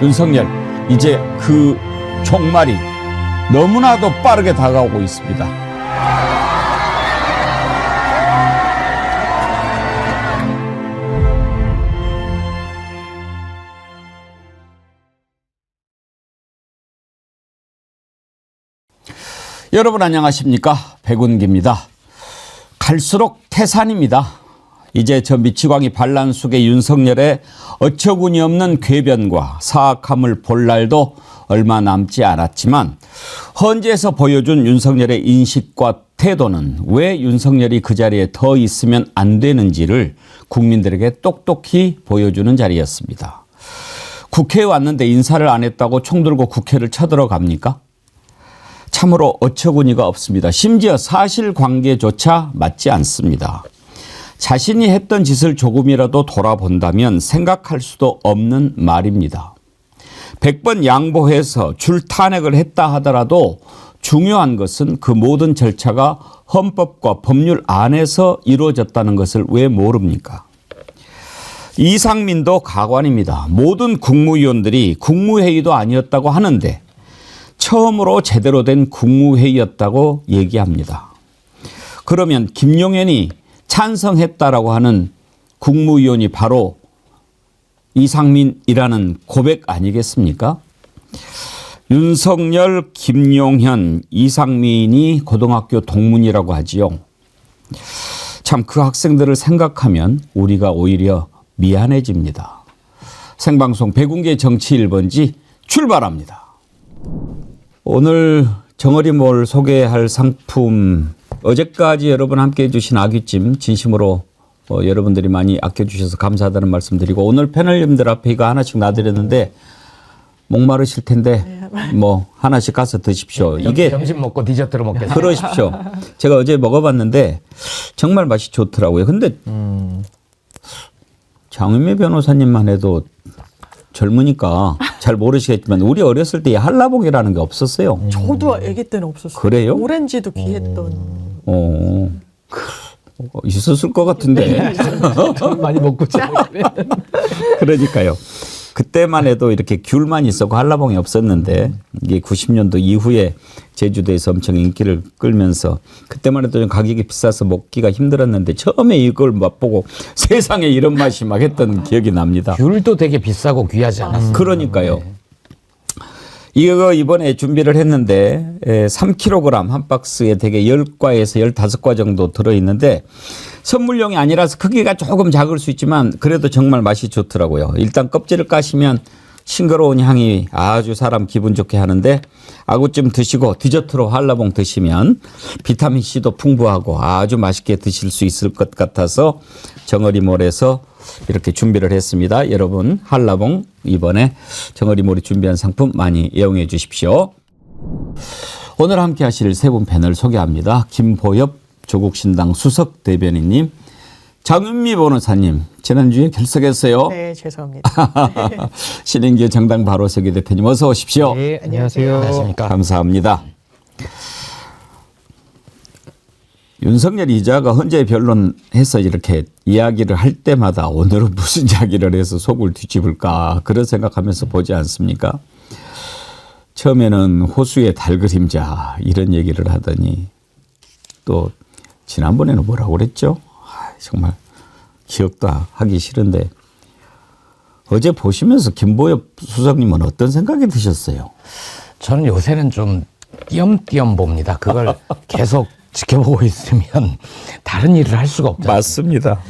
윤석열, 이제 그 종말이 너무나도 빠르게 다가오고 있습니다. 여러분 안녕하십니까? 백운기입니다. 갈수록 태산입니다. 이제 저 미치광이 반란 속의 윤석열의 어처구니 없는 궤변과 사악함을 볼 날도 얼마 남지 않았지만 헌재에서 보여준 윤석열의 인식과 태도는 왜 윤석열이 그 자리에 더 있으면 안 되는지를 국민들에게 똑똑히 보여주는 자리였습니다. 국회에 왔는데 인사를 안 했다고 총 들고 국회를 쳐들어갑니까? 참으로 어처구니가 없습니다. 심지어 사실관계조차 맞지 않습니다. 자신이 했던 짓을 조금이라도 돌아본다면 생각할 수도 없는 말입니다. 100번 양보해서 줄탄핵을 했다 하더라도 중요한 것은 그 모든 절차가 헌법과 법률 안에서 이루어졌다는 것을 왜 모릅니까? 이상민도 가관입니다. 모든 국무위원들이 국무회의도 아니었다고 하는데 처음으로 제대로 된 국무회의였다고 얘기합니다. 그러면 김용현이 찬성했다라고 하는 국무위원이 바로 이상민이라는 고백 아니겠습니까? 윤석열, 김용현, 이상민이 고등학교 동문이라고 하지요. 참 그 학생들을 생각하면 우리가 오히려 미안해집니다. 생방송 백운계 정치 1번지 출발합니다. 오늘 정어리몰 소개할 상품, 어제까지 여러분 함께해 주신 아귀찜 진심으로 여러분들이 많이 아껴주셔서 감사하다는 말씀드리고, 오늘 패널님들 앞에 이거 하나씩 놔드렸는데 목마르실 텐데 뭐 하나씩 가서 드십시오. 이게 점심 먹고 디저트로 먹겠습니다. 그러십시오. 제가 어제 먹어봤는데 정말 맛이 좋더라고요. 근데 장윤미 변호사님만 해도 젊으니까 잘 모르시겠지만 우리 어렸을 때 한라봉이라는 게 없었어요. 저도 아기 때는 없었어요. 그래요? 오렌지도 귀했던. 있었을 것 같은데. 좀 많이 먹고 그러니까요. 그때만 해도 이렇게 귤만 있었고 한라봉이 없었는데 이게 90년도 이후에 제주도에서 엄청 인기를 끌면서 그때만 해도 좀 가격이 비싸서 먹기가 힘들었는데 처음에 이걸 맛보고 세상에 이런 맛이 막 했던 기억이 납니다. 귤도 되게 비싸고 귀하지 않았어요. 그러니까요. 이거 이번에 준비를 했는데 3kg 한 박스에 되게 10과에서 15과 정도 들어있는데 선물용이 아니라서 크기가 조금 작을 수 있지만 그래도 정말 맛이 좋더라고요. 일단 껍질을 까시면 싱그러운 향이 아주 사람 기분 좋게 하는데 아구찜 드시고 디저트로 한라봉 드시면 비타민C도 풍부하고 아주 맛있게 드실 수 있을 것 같아서 정어리몰에서 이렇게 준비를 했습니다. 여러분 한라봉 이번에 정어리몰이 준비한 상품 많이 이용해 주십시오. 오늘 함께 하실 세 분 패널 소개합니다. 김보엽 조국신당 수석 대변인님, 장윤미 변호사님 지난주에 결석했어요. 네, 죄송합니다. 신인규 정당 바로서기 대표님 어서 오십시오. 네, 안녕하세요. 안녕하십니까. 감사합니다. 윤석열 이자가 헌재 변론해서 이렇게 이야기를 할 때마다 오늘은 무슨 이야기를 해서 속을 뒤집을까 그런 생각하면서 보지 않습니까? 처음에는 호수의 달 그림자 이런 얘기를 하더니 또 지난번에는 뭐라고 그랬죠? 정말 기억도 하기 싫은데 어제 보시면서 김보엽 수석님은 어떤 생각이 드셨어요? 저는 요새는 좀 띄엄띄엄 봅니다. 그걸 계속 지켜보고 있으면 다른 일을 할 수가 없잖아요. 맞습니다.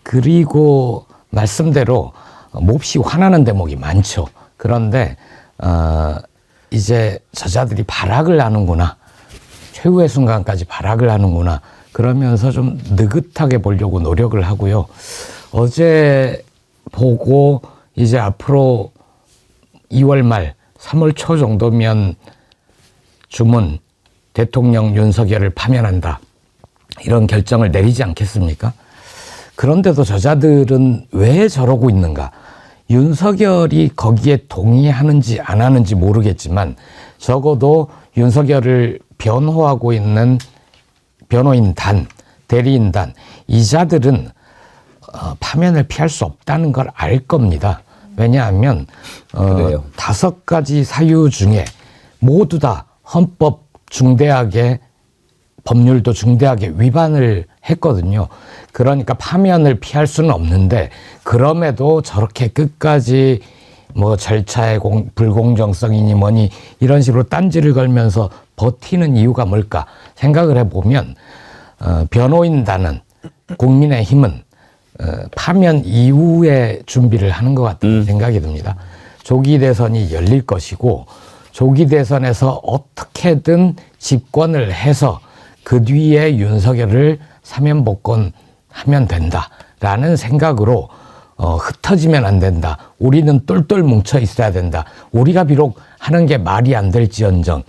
그리고 말씀대로 몹시 화나는 대목이 많죠. 그런데 이제 저자들이 발악을 하는구나. 최후의 순간까지 발악을 하는구나. 그러면서 좀 느긋하게 보려고 노력을 하고요. 어제 보고 이제 앞으로 2월 말 3월 초 정도면 주문 대통령 윤석열을 파면한다. 이런 결정을 내리지 않겠습니까? 그런데도 저자들은 왜 저러고 있는가? 윤석열이 거기에 동의하는지 안 하는지 모르겠지만 적어도 윤석열을 변호하고 있는 변호인단, 대리인단, 이자들은 파면을 피할 수 없다는 걸 알 겁니다. 왜냐하면 그래요. 5가지 사유 중에 모두 다 헌법 중대하게 법률도 중대하게 위반을 했거든요. 그러니까 파면을 피할 수는 없는데 그럼에도 저렇게 끝까지 뭐 절차의 불공정성이니 뭐니 이런 식으로 딴지를 걸면서 버티는 이유가 뭘까 생각을 해보면 변호인단은 국민의힘은 파면 이후에 준비를 하는 것 같다는 생각이 듭니다. 조기 대선이 열릴 것이고 조기 대선에서 어떻게든 집권을 해서 그 뒤에 윤석열을 사면복권하면 된다라는 생각으로 흩어지면 안 된다. 우리는 똘똘 뭉쳐 있어야 된다. 우리가 비록 하는 게 말이 안 될지언정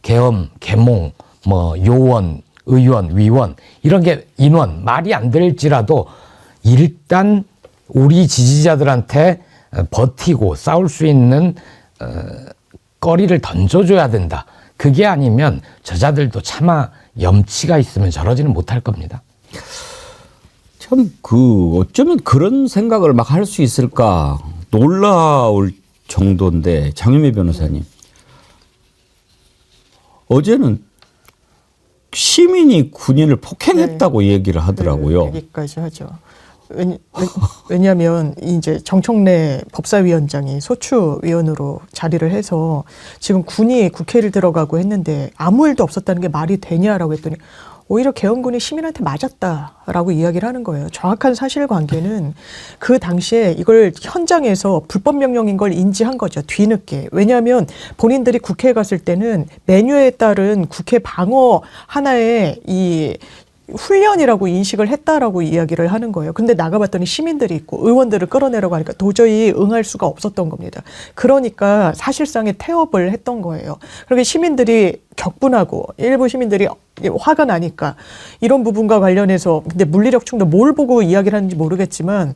계엄, 계몽, 뭐 요원, 의원, 위원 이런 게 인원 말이 안 될지라도 일단 우리 지지자들한테 버티고 싸울 수 있는 거리를 던져줘야 된다. 그게 아니면 저자들도 차마 염치가 있으면 저러지는 못할 겁니다. 참 어쩌면 그런 생각을 막 할 수 있을까 놀라울 정도인데 장유미 변호사님 어제는 시민이 군인을 폭행했다고 얘기를 하더라고요. 얘기까지 하죠. 왜냐하면 이제 정청래 법사위원장이 소추위원으로 자리를 해서 지금 군이 국회를 들어가고 했는데 아무 일도 없었다는 게 말이 되냐라고 했더니 오히려 계엄군이 시민한테 맞았다라고 이야기를 하는 거예요. 정확한 사실관계는 그 당시에 이걸 현장에서 불법 명령인 걸 인지한 거죠. 뒤늦게. 왜냐하면 본인들이 국회에 갔을 때는 메뉴에 따른 국회 방어 하나의 이 훈련이라고 인식을 했다라고 이야기를 하는 거예요. 근데 나가봤더니 시민들이 있고 의원들을 끌어내려고 하니까 도저히 응할 수가 없었던 겁니다. 그러니까 사실상의 태업을 했던 거예요. 그렇게 시민들이 격분하고 일부 시민들이 화가 나니까 이런 부분과 관련해서 근데 물리력 충돌 뭘 보고 이야기를 하는지 모르겠지만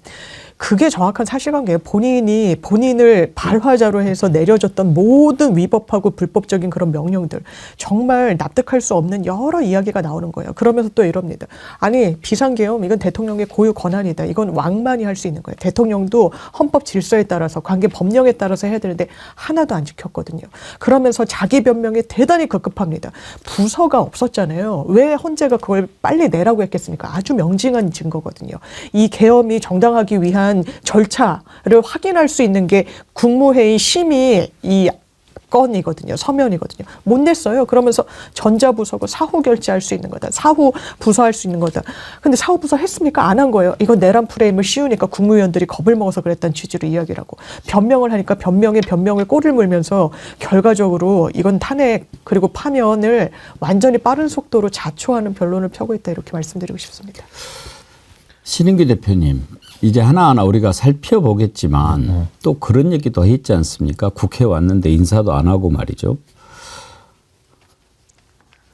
그게 정확한 사실관계예요. 본인이 본인을 발화자로 해서 내려졌던 모든 위법하고 불법적인 그런 명령들 정말 납득할 수 없는 여러 이야기가 나오는 거예요. 그러면서 또 이럽니다. 아니 비상계엄 이건 대통령의 고유 권한이다. 이건 왕만이 할 수 있는 거예요. 대통령도 헌법 질서에 따라서 관계 법령에 따라서 해야 되는데 하나도 안 지켰거든요. 그러면서 자기 변명에 대단히 급급합니다. 부서가 없었잖아요. 왜 헌재가 그걸 빨리 내라고 했겠습니까? 아주 명징한 증거거든요. 이 계엄이 정당하기 위한 절차를 확인할 수 있는 게 국무회의 심의 이 건이거든요. 서면이거든요. 못 냈어요. 그러면서 전자부서고 사후 결제할 수 있는 거다. 사후 부서할 수 있는 거다. 근데 사후 부서 했습니까? 안 한 거예요. 이거 내란 프레임을 씌우니까 국무위원들이 겁을 먹어서 그랬다는 취지로 이야기를 하고 변명을 하니까 변명을 꼬리를 물면서 결과적으로 이건 탄핵 그리고 파면을 완전히 빠른 속도로 자초하는 변론을 펴고 있다. 이렇게 말씀드리고 싶습니다. 신인규 대표님 이제 하나하나 우리가 살펴보겠지만 또 그런 얘기도 했지 않습니까? 국회에 왔는데 인사도 안 하고 말이죠.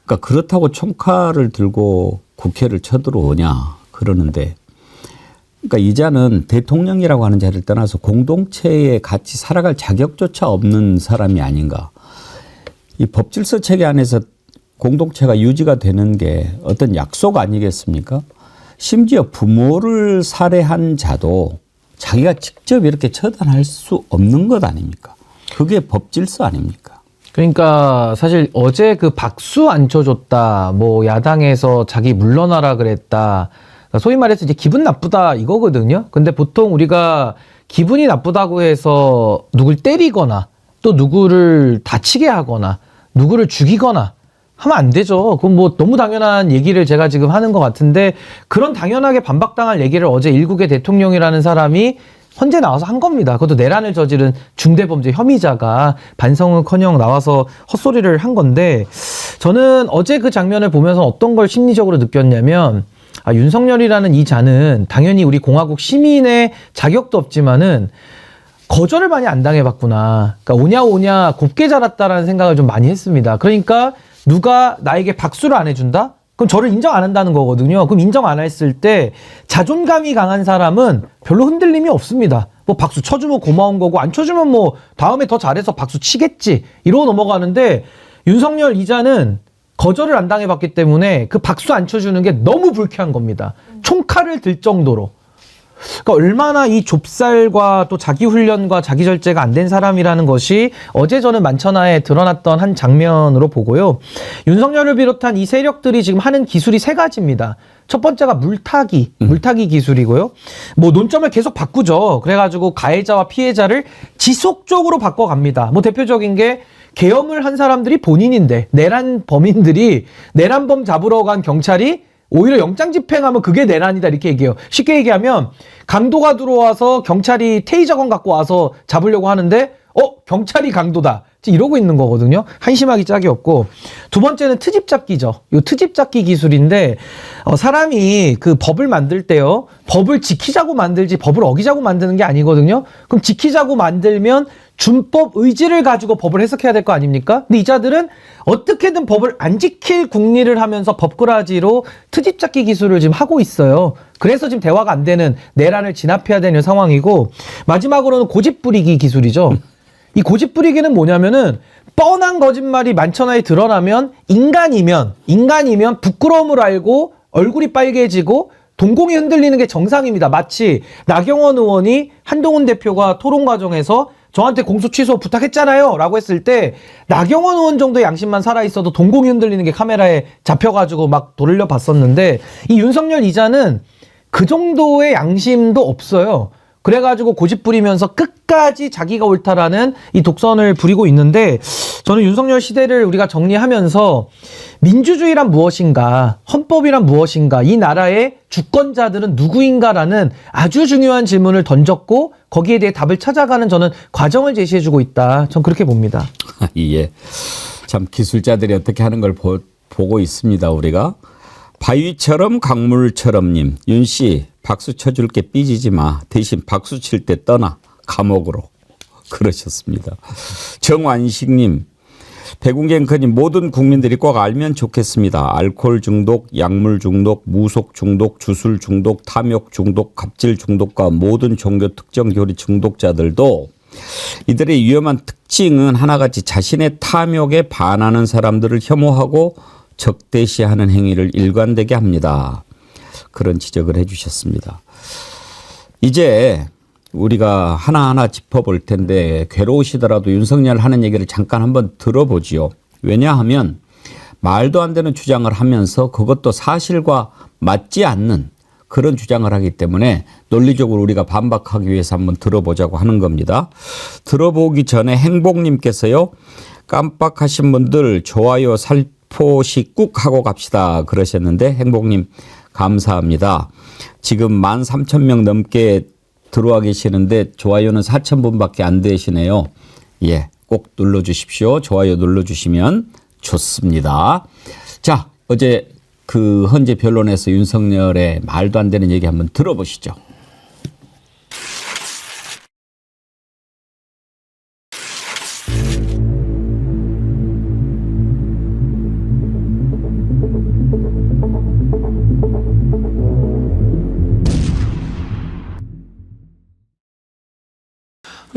그러니까 그렇다고 총칼을 들고 국회를 쳐들어오냐 그러는데 그러니까 이자는 대통령이라고 하는 자리를 떠나서 공동체에 같이 살아갈 자격조차 없는 사람이 아닌가. 이 법질서 체계 안에서 공동체가 유지가 되는 게 어떤 약속 아니겠습니까? 심지어 부모를 살해한 자도 자기가 직접 이렇게 처단할 수 없는 것 아닙니까? 그게 법질서 아닙니까? 그러니까 사실 어제 그 박수 안 쳐줬다, 뭐 야당에서 자기 물러나라 그랬다. 그러니까 소위 말해서 이제 기분 나쁘다 이거거든요. 근데 보통 우리가 기분이 나쁘다고 해서 누굴 때리거나 또 누구를 다치게 하거나 누구를 죽이거나 하면 안 되죠. 그건 뭐 너무 당연한 얘기를 제가 지금 하는 것 같은데 그런 당연하게 반박당할 얘기를 어제 일국의 대통령이라는 사람이 헌재 나와서 한 겁니다. 그것도 내란을 저지른 중대범죄 혐의자가 반성은커녕 나와서 헛소리를 한 건데 저는 어제 그 장면을 보면서 어떤 걸 심리적으로 느꼈냐면 윤석열이라는 이 자는 당연히 우리 공화국 시민의 자격도 없지만은 거절을 많이 안 당해봤구나. 그러니까 오냐 곱게 자랐다라는 생각을 좀 많이 했습니다. 그러니까 누가 나에게 박수를 안 해준다? 그럼 저를 인정 안 한다는 거거든요. 그럼 인정 안 했을 때 자존감이 강한 사람은 별로 흔들림이 없습니다. 뭐 박수 쳐주면 고마운 거고 안 쳐주면 뭐 다음에 더 잘해서 박수 치겠지 이러고 넘어가는데 윤석열 이자는 거절을 안 당해봤기 때문에 그 박수 안 쳐주는 게 너무 불쾌한 겁니다. 총칼을 들 정도로. 그러니까 얼마나 이 좁쌀과 또 자기 훈련과 자기 절제가 안 된 사람이라는 것이 어제 저는 만천하에 드러났던 한 장면으로 보고요. 윤석열을 비롯한 이 세력들이 지금 하는 기술이 세 가지입니다. 첫 번째가 물타기 기술이고요. 뭐 논점을 계속 바꾸죠. 그래가지고 가해자와 피해자를 지속적으로 바꿔갑니다. 뭐 대표적인 게 계엄을 한 사람들이 본인인데 내란 범인들이 내란범 잡으러 간 경찰이 오히려 영장 집행하면 그게 내란이다 이렇게 얘기해요. 쉽게 얘기하면 강도가 들어와서 경찰이 테이저건 갖고 와서 잡으려고 하는데 경찰이 강도다 이러고 있는 거거든요. 한심하기 짝이 없고. 두 번째는 트집 잡기죠. 이 트집 잡기 기술인데 사람이 그 법을 만들 때요, 법을 지키자고 만들지 법을 어기자고 만드는 게 아니거든요. 그럼 지키자고 만들면 준법 의지를 가지고 법을 해석해야 될 거 아닙니까? 근데 이 자들은 어떻게든 법을 안 지킬 궁리를 하면서 법꾸라지로 트집 잡기 기술을 지금 하고 있어요. 그래서 지금 대화가 안 되는 내란을 진압해야 되는 상황이고, 마지막으로는 고집 부리기 기술이죠. 이 고집 부리기는 뭐냐면은 뻔한 거짓말이 만천하에 드러나면 인간이면 부끄러움을 알고 얼굴이 빨개지고 동공이 흔들리는 게 정상입니다. 마치 나경원 의원이 한동훈 대표가 토론 과정에서 저한테 공소 취소 부탁했잖아요 라고 했을 때 나경원 의원 정도의 양심만 살아있어도 동공이 흔들리는 게 카메라에 잡혀가지고 막 돌려봤었는데, 이 윤석열 이자는 그 정도의 양심도 없어요. 그래가지고 고집 부리면서 끝까지 자기가 옳다라는 이 독선을 부리고 있는데, 저는 윤석열 시대를 우리가 정리하면서 민주주의란 무엇인가, 헌법이란 무엇인가, 이 나라의 주권자들은 누구인가라는 아주 중요한 질문을 던졌고 거기에 대해 답을 찾아가는 저는 과정을 제시해주고 있다. 전 그렇게 봅니다. 예, 참 기술자들이 어떻게 하는 걸 보고 있습니다. 우리가 바위처럼 강물처럼님, 윤씨 박수 쳐줄게 삐지지 마. 대신 박수 칠 때 떠나 감옥으로 그러셨습니다. 정완식님, 백운갱커님, 모든 국민들이 꼭 알면 좋겠습니다. 알코올 중독, 약물 중독, 무속 중독, 주술 중독, 탐욕 중독, 갑질 중독과 모든 종교 특정 교리 중독자들도 이들의 위험한 특징은 하나같이 자신의 탐욕에 반하는 사람들을 혐오하고 적대시하는 행위를 일관되게 합니다. 그런 지적을 해 주셨습니다. 이제 우리가 하나하나 짚어볼 텐데, 괴로우시더라도 윤석열 하는 얘기를 잠깐 한번 들어보지요. 왜냐하면 말도 안 되는 주장을 하면서 그것도 사실과 맞지 않는 그런 주장을 하기 때문에 논리적으로 우리가 반박하기 위해서 한번 들어보자고 하는 겁니다. 들어보기 전에 행복님께서요, 깜빡하신 분들 좋아요 살포시 꾹 하고 갑시다 그러셨는데, 행복님 감사합니다. 지금 13,000명 넘게 들어와 계시는데 좋아요는 4,000분밖에 안 되시네요. 예, 꼭 눌러주십시오. 좋아요 눌러주시면 좋습니다. 자, 어제 그 헌재 변론에서 윤석열의 말도 안 되는 얘기 한번 들어보시죠.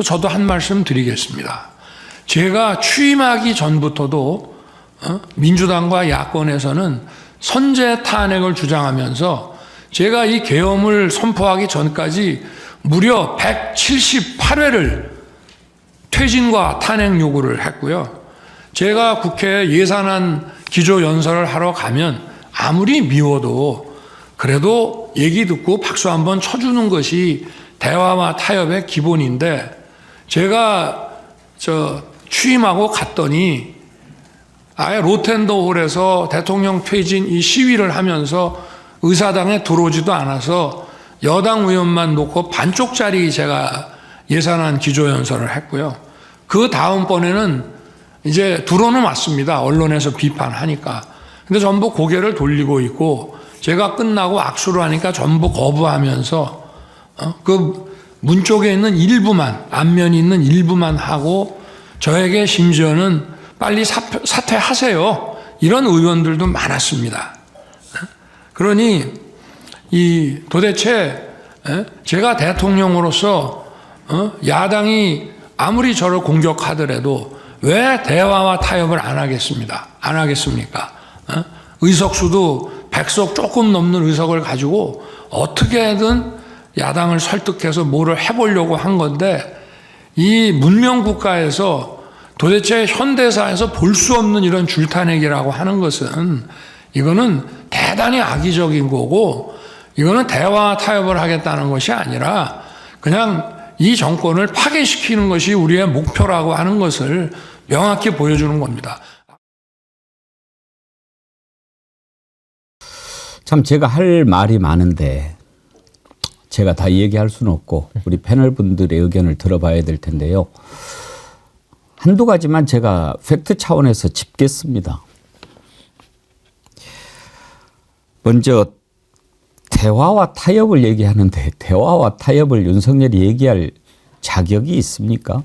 저도 한 말씀 드리겠습니다. 제가 취임하기 전부터도 민주당과 야권에서는 선제 탄핵을 주장하면서 제가 이 계엄을 선포하기 전까지 무려 178회를 퇴진과 탄핵 요구를 했고요. 제가 국회 예산안 기조연설을 하러 가면 아무리 미워도 그래도 얘기 듣고 박수 한번 쳐주는 것이 대화와 타협의 기본인데, 제가 취임하고 갔더니 아예 로텐더홀에서 대통령 퇴진 이 시위를 하면서 의사당에 들어오지도 않아서 여당 의원만 놓고 반쪽짜리 제가 예산안 기조연설을 했고요. 그 다음번에는 이제 들어는 왔습니다. 언론에서 비판하니까. 근데 전부 고개를 돌리고 있고, 제가 끝나고 악수를 하니까 전부 거부하면서 그 문 쪽에 있는 일부만, 앞면이 있는 일부만 하고, 저에게 심지어는 빨리 사퇴하세요, 이런 의원들도 많았습니다. 그러니 도대체 제가 대통령으로서 야당이 아무리 저를 공격하더라도 왜 대화와 타협을 안 하겠습니까? 의석수도 100석 조금 넘는 의석을 가지고 어떻게든 야당을 설득해서 뭐를 해보려고 한 건데 이 문명 국가에서 도대체 현대사에서 볼 수 없는 이런 줄타내기라고 하는 것은 이거는 대단히 악의적인 거고 이거는 대화 타협을 하겠다는 것이 아니라 그냥 이 정권을 파괴시키는 것이 우리의 목표라고 하는 것을 명확히 보여주는 겁니다. 참 제가 할 말이 많은데 제가 다 얘기할 수는 없고 우리 패널 분들의 의견을 들어봐야 될 텐데요. 한두 가지만 제가 팩트 차원에서 짚겠습니다. 먼저 대화와 타협을 얘기하는데 대화와 타협을 윤석열이 얘기할 자격이 있습니까?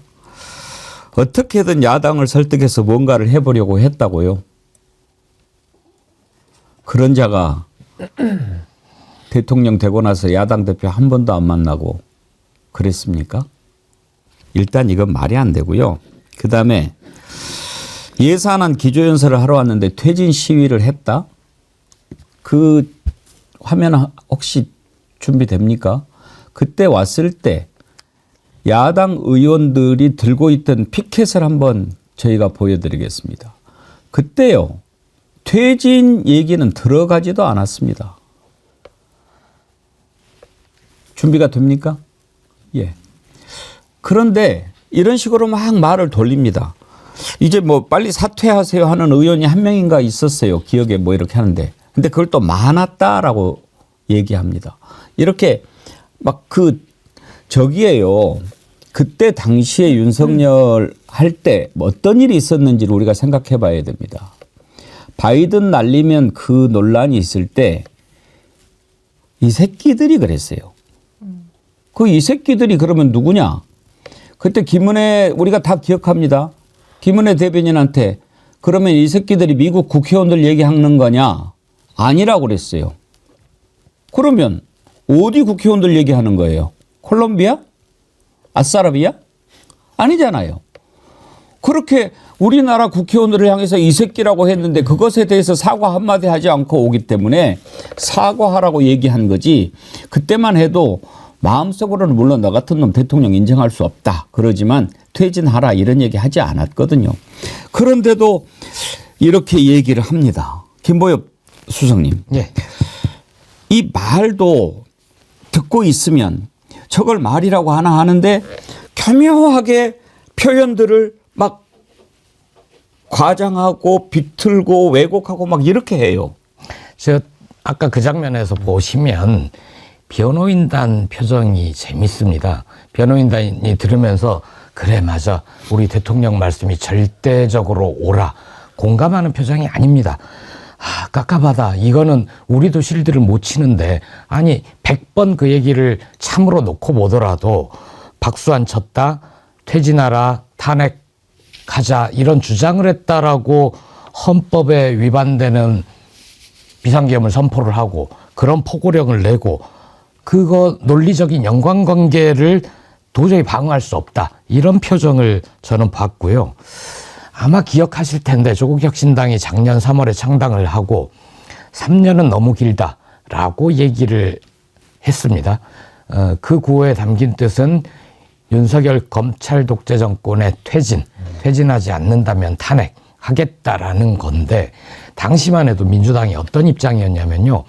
어떻게든 야당을 설득해서 뭔가를 해보려고 했다고요. 그런 자가 대통령 되고 나서 야당 대표 한 번도 안 만나고 그랬습니까? 일단 이건 말이 안 되고요. 그다음에 예산안 기조연설을 하러 왔는데 퇴진 시위를 했다? 그 화면 혹시 준비됩니까? 그때 왔을 때 야당 의원들이 들고 있던 피켓을 한번 저희가 보여드리겠습니다. 그때요. 퇴진 얘기는 들어가지도 않았습니다. 준비가 됩니까? 예. 그런데 이런 식으로 막 말을 돌립니다. 이제 뭐 빨리 사퇴하세요 하는 의원이 한 명인가 있었어요. 기억에 뭐 이렇게 하는데. 근데 그걸 또 많았다라고 얘기합니다. 이렇게 막 저기에요. 그때 당시에 윤석열 할 때 어떤 일이 있었는지를 우리가 생각해 봐야 됩니다. 바이든 날리면 그 논란이 있을 때 이 새끼들이 그랬어요. 그 이 새끼들이 그러면 누구냐? 그때 김은혜 우리가 다 기억합니다. 김은혜 대변인한테 그러면 이 새끼들이 미국 국회의원들 얘기하는 거냐? 아니라고 그랬어요. 그러면 어디 국회의원들 얘기하는 거예요? 콜롬비아? 아싸라비아? 아니잖아요. 그렇게 우리나라 국회의원들을 향해서 이 새끼라고 했는데 그것에 대해서 사과 한마디 하지 않고 오기 때문에 사과하라고 얘기한 거지. 그때만 해도 마음속으로는 물론 너 같은 놈 대통령 인정할 수 없다. 그러지만 퇴진하라 이런 얘기 하지 않았거든요. 그런데도 이렇게 얘기를 합니다. 김보엽 수석님. 예. 이 말도 듣고 있으면 저걸 말이라고 하나 하는데 교묘하게 표현들을 막 과장하고 비틀고 왜곡하고 막 이렇게 해요. 저 아까 그 장면에서 보시면 변호인단 표정이 재밌습니다. 변호인단이 들으면서 그래 맞아 우리 대통령 말씀이 절대적으로 옳아 공감하는 표정이 아닙니다. 아, 깝깝하다. 이거는 우리도 실드를 못 치는데 아니 100번 그 얘기를 참으로 놓고 보더라도 박수 안 쳤다 퇴진하라 탄핵하자 이런 주장을 했다라고 헌법에 위반되는 비상계엄을 선포를 하고 그런 포고령을 내고 그거 논리적인 연관관계를 도저히 방어할 수 없다. 이런 표정을 저는 봤고요. 아마 기억하실 텐데 조국혁신당이 작년 3월에 창당을 하고 3년은 너무 길다라고 얘기를 했습니다. 그 구호에 담긴 뜻은 윤석열 검찰 독재 정권의 퇴진하지 않는다면 탄핵하겠다라는 건데 당시만 해도 민주당이 어떤 입장이었냐면요.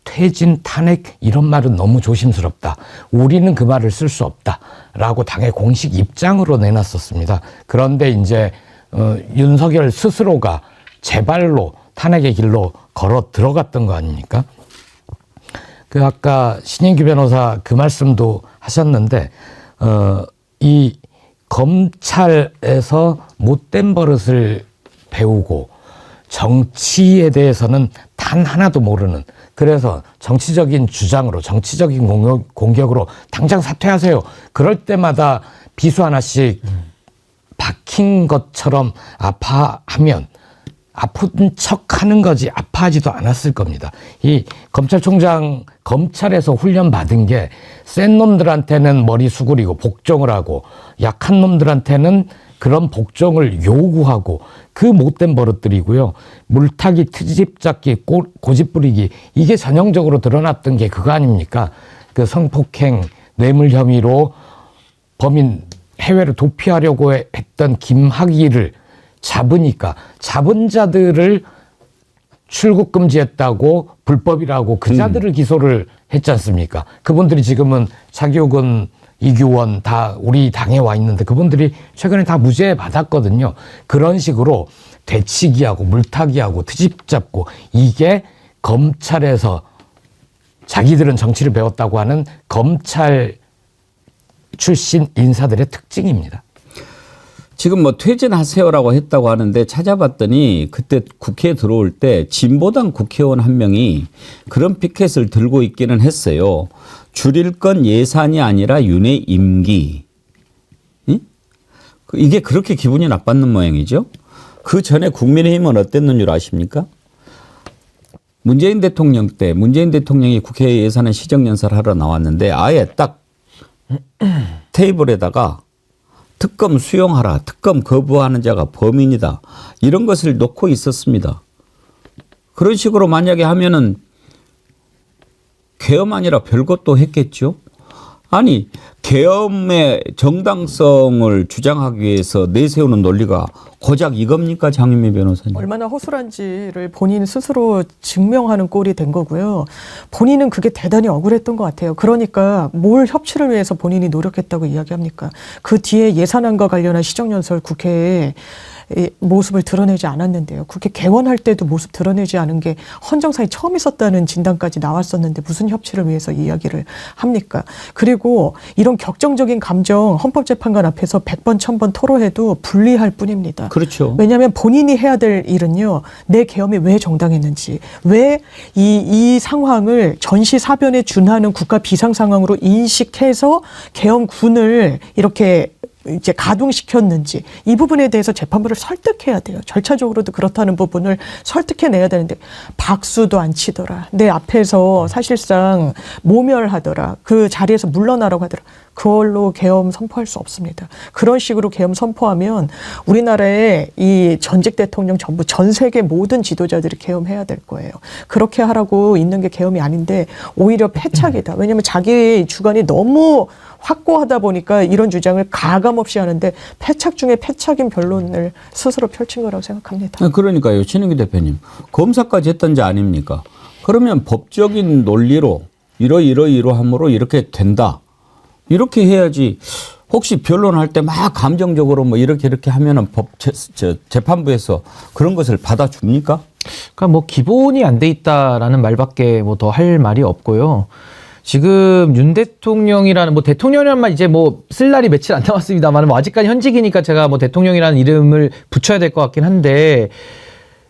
퇴진, 탄핵 이런 말은 너무 조심스럽다. 우리는 그 말을 쓸 수 없다라고 당의 공식 입장으로 내놨었습니다. 그런데 이제 윤석열 스스로가 제발로 탄핵의 길로 걸어 들어갔던 거 아닙니까? 그 아까 신인규 변호사 그 말씀도 하셨는데 이 검찰에서 못된 버릇을 배우고 정치에 대해서는 단 하나도 모르는 그래서 정치적인 주장으로 정치적인 공격으로 당장 사퇴하세요. 그럴 때마다 비수 하나씩 박힌 것처럼 아파하면 아픈 척하는 거지 아파하지도 않았을 겁니다. 이 검찰총장 검찰에서 훈련 받은 게 센 놈들한테는 머리 수그리고 복종을 하고 약한 놈들한테는 그런 복종을 요구하고 그 못된 버릇들이고요. 물타기, 트집 잡기, 고집 부리기 이게 전형적으로 드러났던 게 그거 아닙니까? 그 성폭행 뇌물 혐의로 범인 해외로 도피하려고 했던 김학의를 잡으니까 잡은 자들을 출국 금지했다고 불법이라고 그 자들을 기소를 했지 않습니까? 그분들이 지금은 차기욱은 이규원 다 우리 당에 와 있는데 그분들이 최근에 다 무죄 받았거든요. 그런 식으로 되치기하고 물타기하고 트집 잡고 이게 검찰에서 자기들은 정치를 배웠다고 하는 검찰 출신 인사들의 특징입니다. 지금 뭐 퇴진하세요라고 했다고 하는데 찾아봤더니 그때 국회에 들어올 때 진보당 국회의원 한 명이 그런 피켓을 들고 있기는 했어요. 줄일 건 예산이 아니라 윤의 임기. 응? 이게 그렇게 기분이 나빴는 모양이죠. 그 전에 국민의힘은 어땠는 줄 아십니까? 문재인 대통령 때 문재인 대통령이 국회 예산안 시정연설을 하러 나왔는데 아예 딱 테이블에다가 특검 수용하라. 특검 거부하는 자가 범인이다. 이런 것을 놓고 있었습니다. 그런 식으로 만약에 하면은 계엄 아니라 별것도 했겠죠. 아니 계엄의 정당성을 주장하기 위해서 내세우는 논리가 고작 이겁니까, 장윤미 변호사님? 얼마나 허술한지를 본인 스스로 증명하는 꼴이 된 거고요. 본인은 그게 대단히 억울했던 것 같아요. 그러니까 뭘 협치를 위해서 본인이 노력했다고 이야기합니까? 그 뒤에 예산안과 관련한 시정연설 국회에 모습을 드러내지 않았는데요. 국회 개원할 때도 모습 드러내지 않은 게 헌정사에 처음 있었다는 진단까지 나왔었는데 무슨 협치를 위해서 이야기를 합니까? 그리고 이런 격정적인 감정 헌법재판관 앞에서 100번 1000번 토로해도 불리할 뿐입니다. 그렇죠. 왜냐하면 본인이 해야 될 일은요. 내 계엄이 왜 정당했는지, 왜 이 상황을 전시사변에 준하는 국가 비상 상황으로 인식해서 계엄군을 이렇게 이제 가동시켰는지 이 부분에 대해서 재판부를 설득해야 돼요. 절차적으로도 그렇다는 부분을 설득해내야 되는데 박수도 안 치더라. 내 앞에서 사실상 모멸하더라. 그 자리에서 물러나라고 하더라. 그걸로 계엄 선포할 수 없습니다. 그런 식으로 계엄 선포하면 우리나라의 이 전직 대통령 전부 전 세계 모든 지도자들이 계엄해야 될 거예요. 그렇게 하라고 있는 게 계엄이 아닌데 오히려 패착이다. 왜냐하면 자기 주관이 너무 확고하다 보니까 이런 주장을 가감없이 하는데 패착 중에 패착인 변론을 스스로 펼친 거라고 생각합니다. 그러니까요. 신은기 대표님. 검사까지 했던 자 아닙니까? 그러면 법적인 논리로 이러이러이러함으로 이렇게 된다. 이렇게 해야지. 혹시 변론할 때 막 감정적으로 뭐 이렇게 하면은 재판부에서 그런 것을 받아줍니까? 그러니까 뭐 기본이 안 돼 있다라는 말밖에 뭐 더 할 말이 없고요. 지금 윤 대통령이라는 뭐 대통령이라는 말 이제 뭐 쓸 날이 며칠 안 남았습니다만 뭐 아직까지 현직이니까 제가 뭐 대통령이라는 이름을 붙여야 될 것 같긴 한데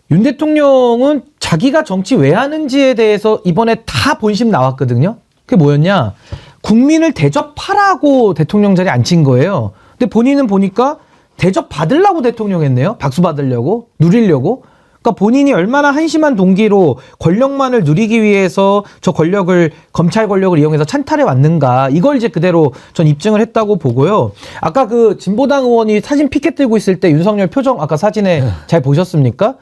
윤 대통령은 자기가 정치 왜 하는지에 대해서 이번에 다 본심 나왔거든요. 그게 뭐였냐? 국민을 대접하라고 대통령 자리에 앉힌 거예요. 근데 본인은 보니까 대접 받으려고 대통령 했네요. 박수 받으려고, 누리려고. 그러니까 본인이 얼마나 한심한 동기로 권력만을 누리기 위해서 저 권력을, 검찰 권력을 이용해서 찬탈해 왔는가. 이걸 이제 그대로 전 입증을 했다고 보고요. 아까 그 진보당 의원이 사진 피켓 들고 있을 때 윤석열 표정 아까 사진에 잘 보셨습니까?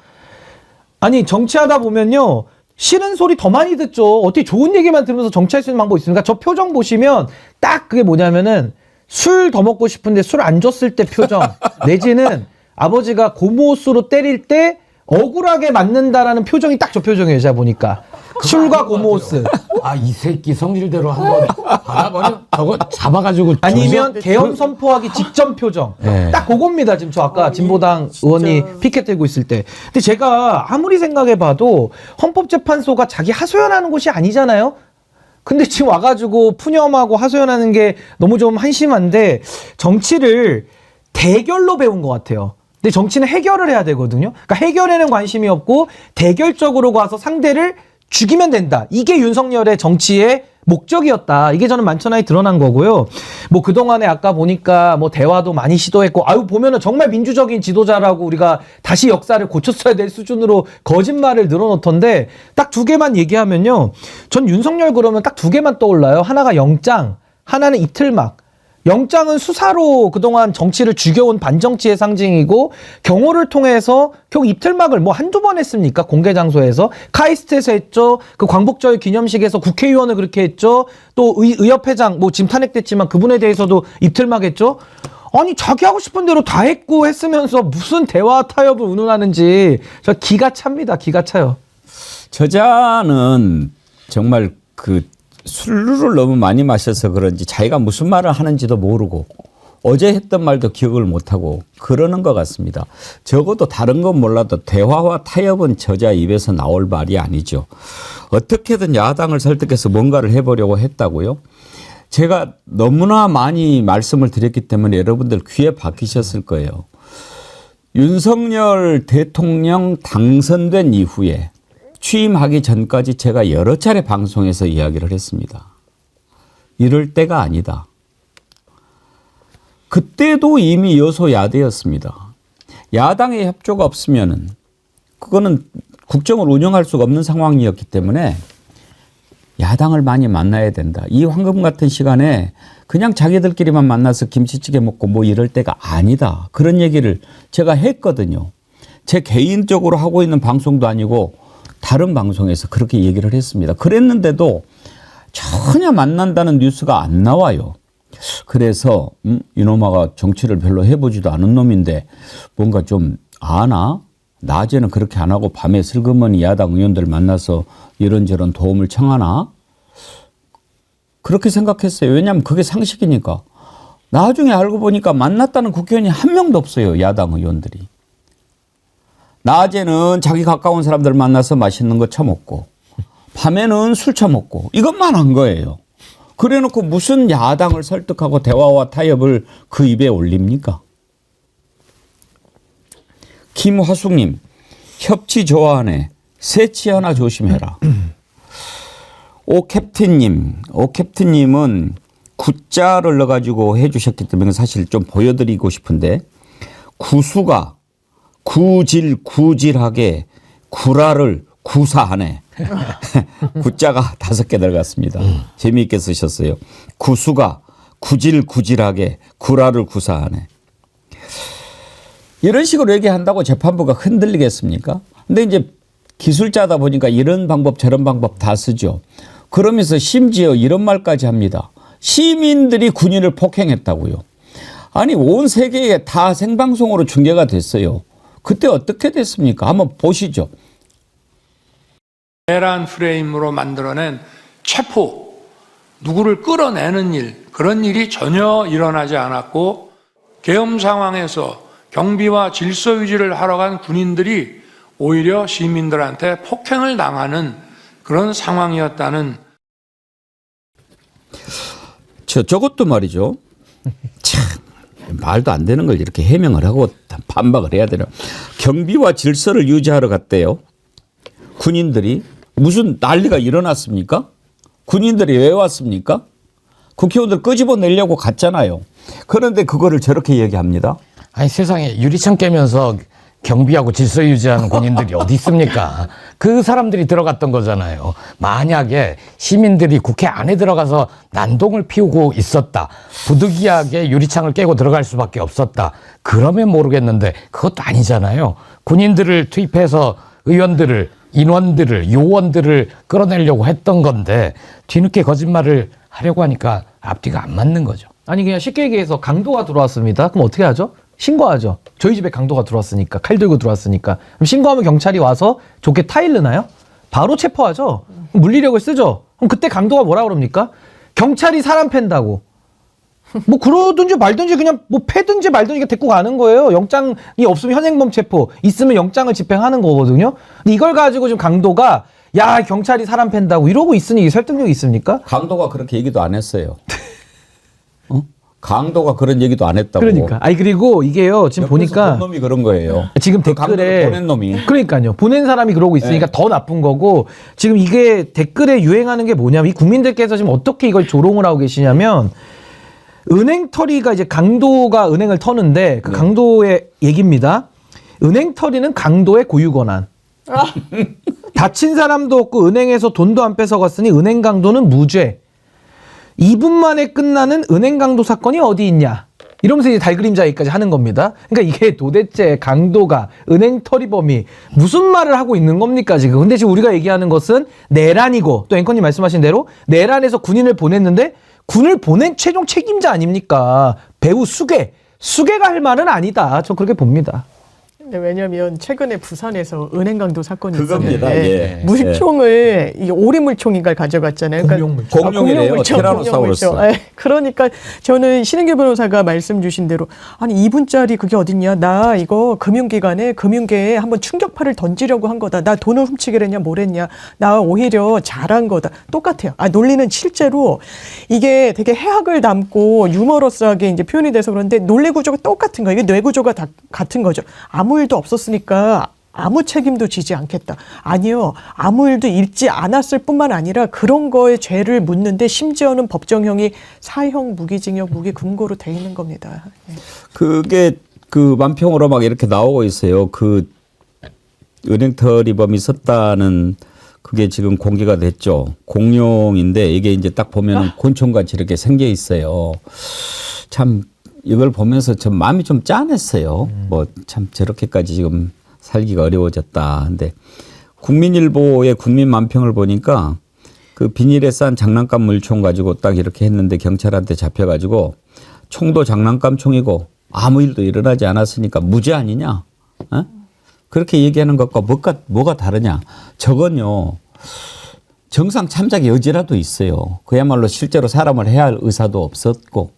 아니, 정치하다 보면요. 싫은 소리 더 많이 듣죠. 어떻게 좋은 얘기만 들으면서 정치할 수 있는 방법이 있습니까? 저 표정 보시면 딱 그게 뭐냐면은 술 더 먹고 싶은데 술 안 줬을 때 표정 내지는 아버지가 고무호수로 때릴 때 억울하게 맞는다라는 표정이 딱 저 표정이에요. 제가 보니까 술과 고무호스. 아, 이 새끼 성질대로 한번 바라보면 저거 잡아가지고 아니면 계엄 선포하기 직전 표정. 네. 딱 그겁니다. 지금 저 아까 진보당 의원이 피켓 들고 있을 때. 근데 제가 아무리 생각해봐도 헌법재판소가 자기 하소연하는 곳이 아니잖아요. 근데 지금 와가지고 푸념하고 하소연하는 게 너무 좀 한심한데 정치를 대결로 배운 것 같아요. 근데 정치는 해결을 해야 되거든요. 그러니까 해결에는 관심이 없고 대결적으로 가서 상대를 죽이면 된다. 이게 윤석열의 정치의 목적이었다. 이게 저는 만천하에 드러난 거고요. 뭐 그동안에 아까 보니까 뭐 대화도 많이 시도했고, 아유, 보면은 정말 민주적인 지도자라고 우리가 다시 역사를 고쳤어야 될 수준으로 거짓말을 늘어놓던데 딱 두 개만 얘기하면요. 전 윤석열 그러면 딱 두 개만 떠올라요. 하나가 영장, 하나는 이틀막. 영장은 수사로 그동안 정치를 죽여온 반정치의 상징이고 경호를 통해서 결국 입틀막을 뭐 한두 번 했습니까? 공개 장소에서 카이스트에서 했죠. 그 광복절 기념식에서 국회의원을 그렇게 했죠. 또 의협회장 뭐 지금 탄핵됐지만 그분에 대해서도 입틀막 했죠. 아니 자기 하고 싶은 대로 다 했고 했으면서 무슨 대화 타협을 운운하는지 저 기가 찹니다. 기가 차요. 저자는 정말 그 술을 너무 많이 마셔서 그런지 자기가 무슨 말을 하는지도 모르고 어제 했던 말도 기억을 못하고 그러는 것 같습니다. 적어도 다른 건 몰라도 대화와 타협은 저자 입에서 나올 말이 아니죠. 어떻게든 야당을 설득해서 뭔가를 해보려고 했다고요. 제가 너무나 많이 말씀을 드렸기 때문에 여러분들 귀에 박히셨을 거예요. 윤석열 대통령 당선된 이후에 취임하기 전까지 제가 여러 차례 방송에서 이야기를 했습니다. 이럴 때가 아니다. 그때도 이미 여소야대였습니다. 야당의 협조가 없으면은 그거는 국정을 운영할 수가 없는 상황이었기 때문에 야당을 많이 만나야 된다. 이 황금 같은 시간에 그냥 자기들끼리만 만나서 김치찌개 먹고 뭐 이럴 때가 아니다. 그런 얘기를 제가 했거든요. 제 개인적으로 하고 있는 방송도 아니고 다른 방송에서 그렇게 얘기를 했습니다. 그랬는데도 전혀 만난다는 뉴스가 안 나와요. 그래서 이놈아가 정치를 별로 해보지도 않은 놈인데 뭔가 좀 아나? 낮에는 그렇게 안 하고 밤에 슬그머니 야당 의원들 만나서 이런저런 도움을 청하나? 그렇게 생각했어요. 왜냐하면 그게 상식이니까. 나중에 알고 보니까 만났다는 국회의원이 한 명도 없어요. 야당 의원들이. 낮에는 자기 가까운 사람들 만나서 맛있는 거 처먹고 밤에는 술 처먹고 이것만 한 거예요. 그래놓고 무슨 야당을 설득하고 대화와 타협을 그 입에 올립니까? 김화숙님, 협치 좋아하네. 새치 하나 조심해라. 오캡틴님은 구자를 넣어가지고 해주셨기 때문에 사실 좀 보여드리고 싶은데 구수가 구질하게 구라를 구사하네. 구자가 5개 들어갔습니다. 재미있게 쓰셨어요. 구수가 구질하게 구라를 구사하네. 이런 식으로 얘기한다고 재판부가 흔들리겠습니까? 근데 이제 기술자다 보니까 이런 방법 저런 방법 다 쓰죠. 그러면서 심지어 이런 말까지 합니다. 시민들이 군인을 폭행했다고요. 아니 온 세계에 다 생방송으로 중계가 됐어요. 그때 어떻게 됐습니까? 한번 보시죠. 내란 프레임으로 만들어낸 체포, 누구를 끌어내는 일, 그런 일이 전혀 일어나지 않았고 계엄 상황에서 경비와 질서 유지를 하러 간 군인들이 오히려 시민들한테 폭행을 당하는 그런 상황이었다는. 저것도 말이죠. 참 말도 안 되는 걸 이렇게 해명을 하고 반박을 해야 되나. 경비와 질서를 유지하러 갔대요. 군인들이. 무슨 난리가 일어났습니까? 군인들이 왜 왔습니까? 국회의원들 끄집어내려고 갔잖아요. 그런데 그거를 저렇게 얘기합니다. 아니 세상에 유리창 깨면서 경비하고 질서 유지하는 군인들이 어디 있습니까? 그 사람들이 들어갔던 거잖아요. 만약에 시민들이 국회 안에 들어가서 난동을 피우고 있었다. 부득이하게 유리창을 깨고 들어갈 수밖에 없었다. 그러면 모르겠는데 그것도 아니잖아요. 군인들을 투입해서 의원들을, 인원들을, 요원들을 끌어내려고 했던 건데 뒤늦게 거짓말을 하려고 하니까 앞뒤가 안 맞는 거죠. 아니 그냥 쉽게 얘기해서 강도가 들어왔습니다. 그럼 어떻게 하죠? 신고하죠. 저희 집에 강도가 들어왔으니까, 칼 들고 들어왔으니까. 그럼 신고하면 경찰이 와서 좋게 타일르나요? 바로 체포하죠. 물리력을 쓰죠. 그럼 그때 강도가 뭐라 그럽니까? 경찰이 사람 팬다고. 뭐 그러든지 말든지 그냥 뭐 패든지 말든지 데리고 가는 거예요. 영장이 없으면 현행범 체포, 있으면 영장을 집행하는 거거든요. 근데 이걸 가지고 지금 강도가 야 경찰이 사람 팬다고 이러고 있으니 설득력이 있습니까? 강도가 그렇게 얘기도 안 했어요. 강도가 그런 얘기도 안 했다고. 그러니까. 아니 그리고 이게요. 지금 보니까 본 놈이 그런 거예요. 지금 그 강도를 댓글에 보낸 놈이. 그러니까요. 보낸 사람이 그러고 있으니까 네. 더 나쁜 거고 지금 이게 댓글에 유행하는 게 뭐냐면 이 국민들께서 지금 어떻게 이걸 조롱을 하고 계시냐면 은행털이가 이제 강도가 은행을 터는데 그 강도의 얘기입니다. 은행털이는 강도의 고유 권한. 다친 사람도 없고 은행에서 돈도 안 뺏어갔으니 은행 강도는 무죄. 2분 만에 끝나는 은행 강도 사건이 어디 있냐? 이러면서 이제 달그림자 얘기까지 하는 겁니다. 그러니까 이게 도대체 강도가 은행 터리범이 무슨 말을 하고 있는 겁니까 지금? 근데 지금 우리가 얘기하는 것은 내란이고 또 앵커님 말씀하신 대로 내란에서 군인을 보냈는데 군을 보낸 최종 책임자 아닙니까? 배우 수계가 할 말은 아니다. 저 그렇게 봅니다. 근데 왜냐하면 최근에 부산에서 은행 강도 사건이 그겁니다. 있었는데 예. 물총을 이 오리물총인가를 가져갔잖아요. 공룡물총. 공룡이래요. 티라노사우루스. 그러니까 저는 신은규 변호사가 말씀 주신 대로 아니 2분짜리 그게 어딨냐? 나 이거 금융계에 한번 충격파를 던지려고 한 거다. 나 돈을 훔치기로 했냐? 뭘 했냐? 나 오히려 잘한 거다. 똑같아요. 논리는 실제로 이게 되게 해학을 담고 유머러스하게 이제 표현이 돼서 그런데 논리 구조가 똑같은 거예요. 이게 뇌 구조가 다 같은 거죠. 아무 일도 없었으니까 아무 책임도 지지 않겠다. 아니요. 아무 일도 있지 않았을 뿐만 아니라 그런 거에 죄를 묻는데 심지어는 법정형이 사형 무기징역 무기금고로 돼 있는 겁니다. 예. 그게 그 만평으로 막 이렇게 나오고 있어요. 그 은행 터리범이 있었다는 그게 지금 공개가 됐죠. 공룡인데 이게 이제 딱 보면 곤충같이 이렇게 생겨 있어요. 참 이걸 보면서 좀 마음이 좀 짠했어요. 뭐 참 저렇게까지 지금 살기가 어려워졌다. 근데 국민일보의 국민만평을 보니까 그 비닐에 싼 장난감 물총 가지고 딱 이렇게 했는데 경찰한테 잡혀가지고 총도 장난감 총이고 아무 일도 일어나지 않았으니까 무죄 아니냐? 어? 그렇게 얘기하는 것과 뭐가 다르냐? 저건요. 정상 참작의 여지라도 있어요. 그야말로 실제로 사람을 해야 할 의사도 없었고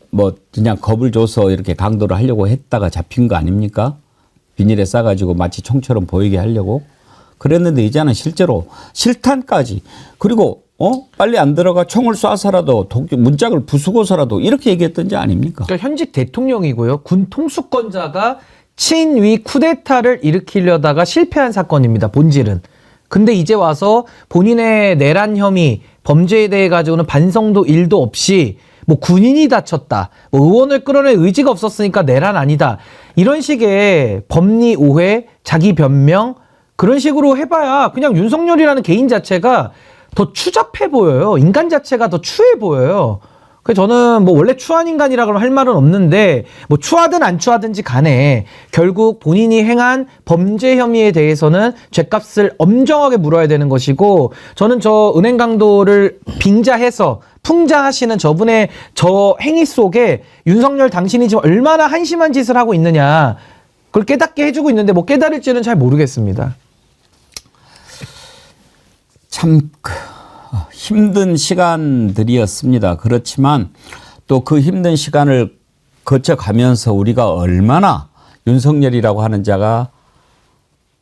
뭐 그냥 겁을 줘서 이렇게 강도를 하려고 했다가 잡힌 거 아닙니까? 비닐에 싸가지고 마치 총처럼 보이게 하려고 그랬는데 이제는 실제로 실탄까지 그리고 빨리 안 들어가 총을 쏴서라도 문짝을 부수고서라도 이렇게 얘기했던지 아닙니까? 그러니까 현직 대통령이고요. 군 통수권자가 친위 쿠데타를 일으키려다가 실패한 사건입니다. 본질은. 근데 이제 와서 본인의 내란 혐의, 범죄에 대해 가지고는 반성도 일도 없이 뭐 군인이 다쳤다, 뭐 의원을 끌어낼 의지가 없었으니까 내란 아니다. 이런 식의 법리 오해, 자기 변명 그런 식으로 해봐야 그냥 윤석열이라는 개인 자체가 더 추잡해 보여요. 인간 자체가 더 추해 보여요. 그래서 저는 뭐 원래 추한 인간이라고 할 말은 없는데 뭐 추하든 안 추하든지 간에 결국 본인이 행한 범죄 혐의에 대해서는 죗값을 엄정하게 물어야 되는 것이고 저는 저 은행 강도를 빙자해서 풍자하시는 저분의 저 행위 속에 윤석열 당신이 지금 얼마나 한심한 짓을 하고 있느냐 그걸 깨닫게 해주고 있는데 뭐 깨달을지는 잘 모르겠습니다. 참 힘든 시간들이었습니다. 그렇지만 또 그 힘든 시간을 거쳐가면서 우리가 얼마나 윤석열이라고 하는 자가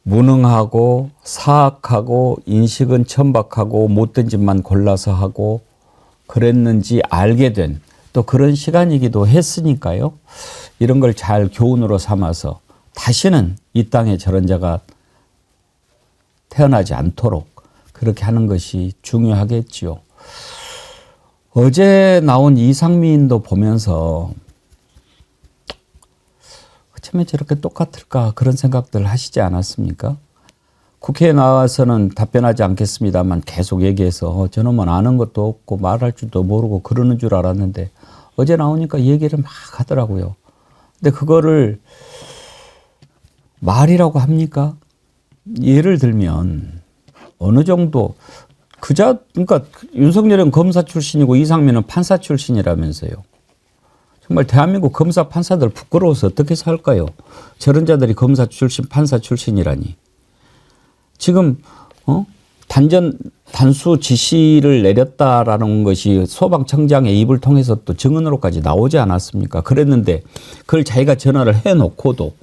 무능하고 사악하고 인식은 천박하고 못된 짓만 골라서 하고 그랬는지 알게 된 또 그런 시간이기도 했으니까요. 이런 걸 잘 교훈으로 삼아서 다시는 이 땅에 저런 자가 태어나지 않도록 그렇게 하는 것이 중요하겠지요. 어제 나온 이상민도 보면서 어쩌면 저렇게 똑같을까 그런 생각들 하시지 않았습니까? 국회에 나와서는 답변하지 않겠습니다만 계속 얘기해서 저놈은 아는 것도 없고 말할 줄도 모르고 그러는 줄 알았는데 어제 나오니까 얘기를 막 하더라고요. 근데 그거를 말이라고 합니까? 예를 들면 어느 정도 그러니까 윤석열은 검사 출신이고 이상민은 판사 출신이라면서요. 정말 대한민국 검사 판사들 부끄러워서 어떻게 살까요? 저런 자들이 검사 출신 판사 출신이라니. 지금 단수 지시를 내렸다라는 것이 소방청장의 입을 통해서 또 증언으로까지 나오지 않았습니까? 그랬는데 그걸 자기가 전화를 해놓고도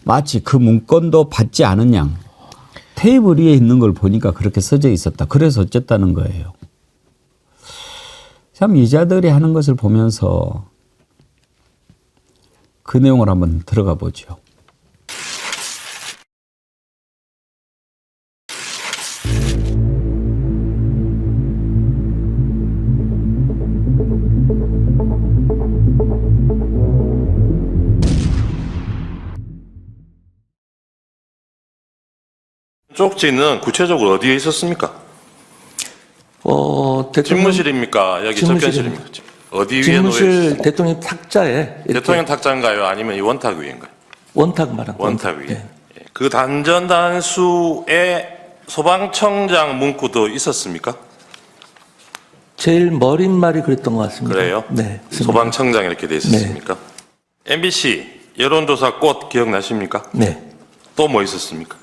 마치 그 문건도 받지 않은 양 테이블 위에 있는 걸 보니까 그렇게 써져 있었다. 그래서 어쨌다는 거예요. 참 이자들이 하는 것을 보면서 그 내용을 한번 들어가 보죠. 쪽지는 구체적으로 어디에 있었습니까? 대통령 집무실입니까? 여기 접견실입니까? 어디 위에 집무실 놓여 대통령 탁자에 이렇게 대통령 탁자인가요? 아니면 이 원탁 위인가요? 원탁 말한 원탁 위에. 네. 그 단전 단수에 소방청장 문구도 있었습니까? 제일 머릿말이 그랬던 것 같습니다. 그래요? 네. 소방청장 이렇게 돼 있었습니까? MBC 여론조사 꽃 기억나십니까? 네. 또 뭐 있었습니까?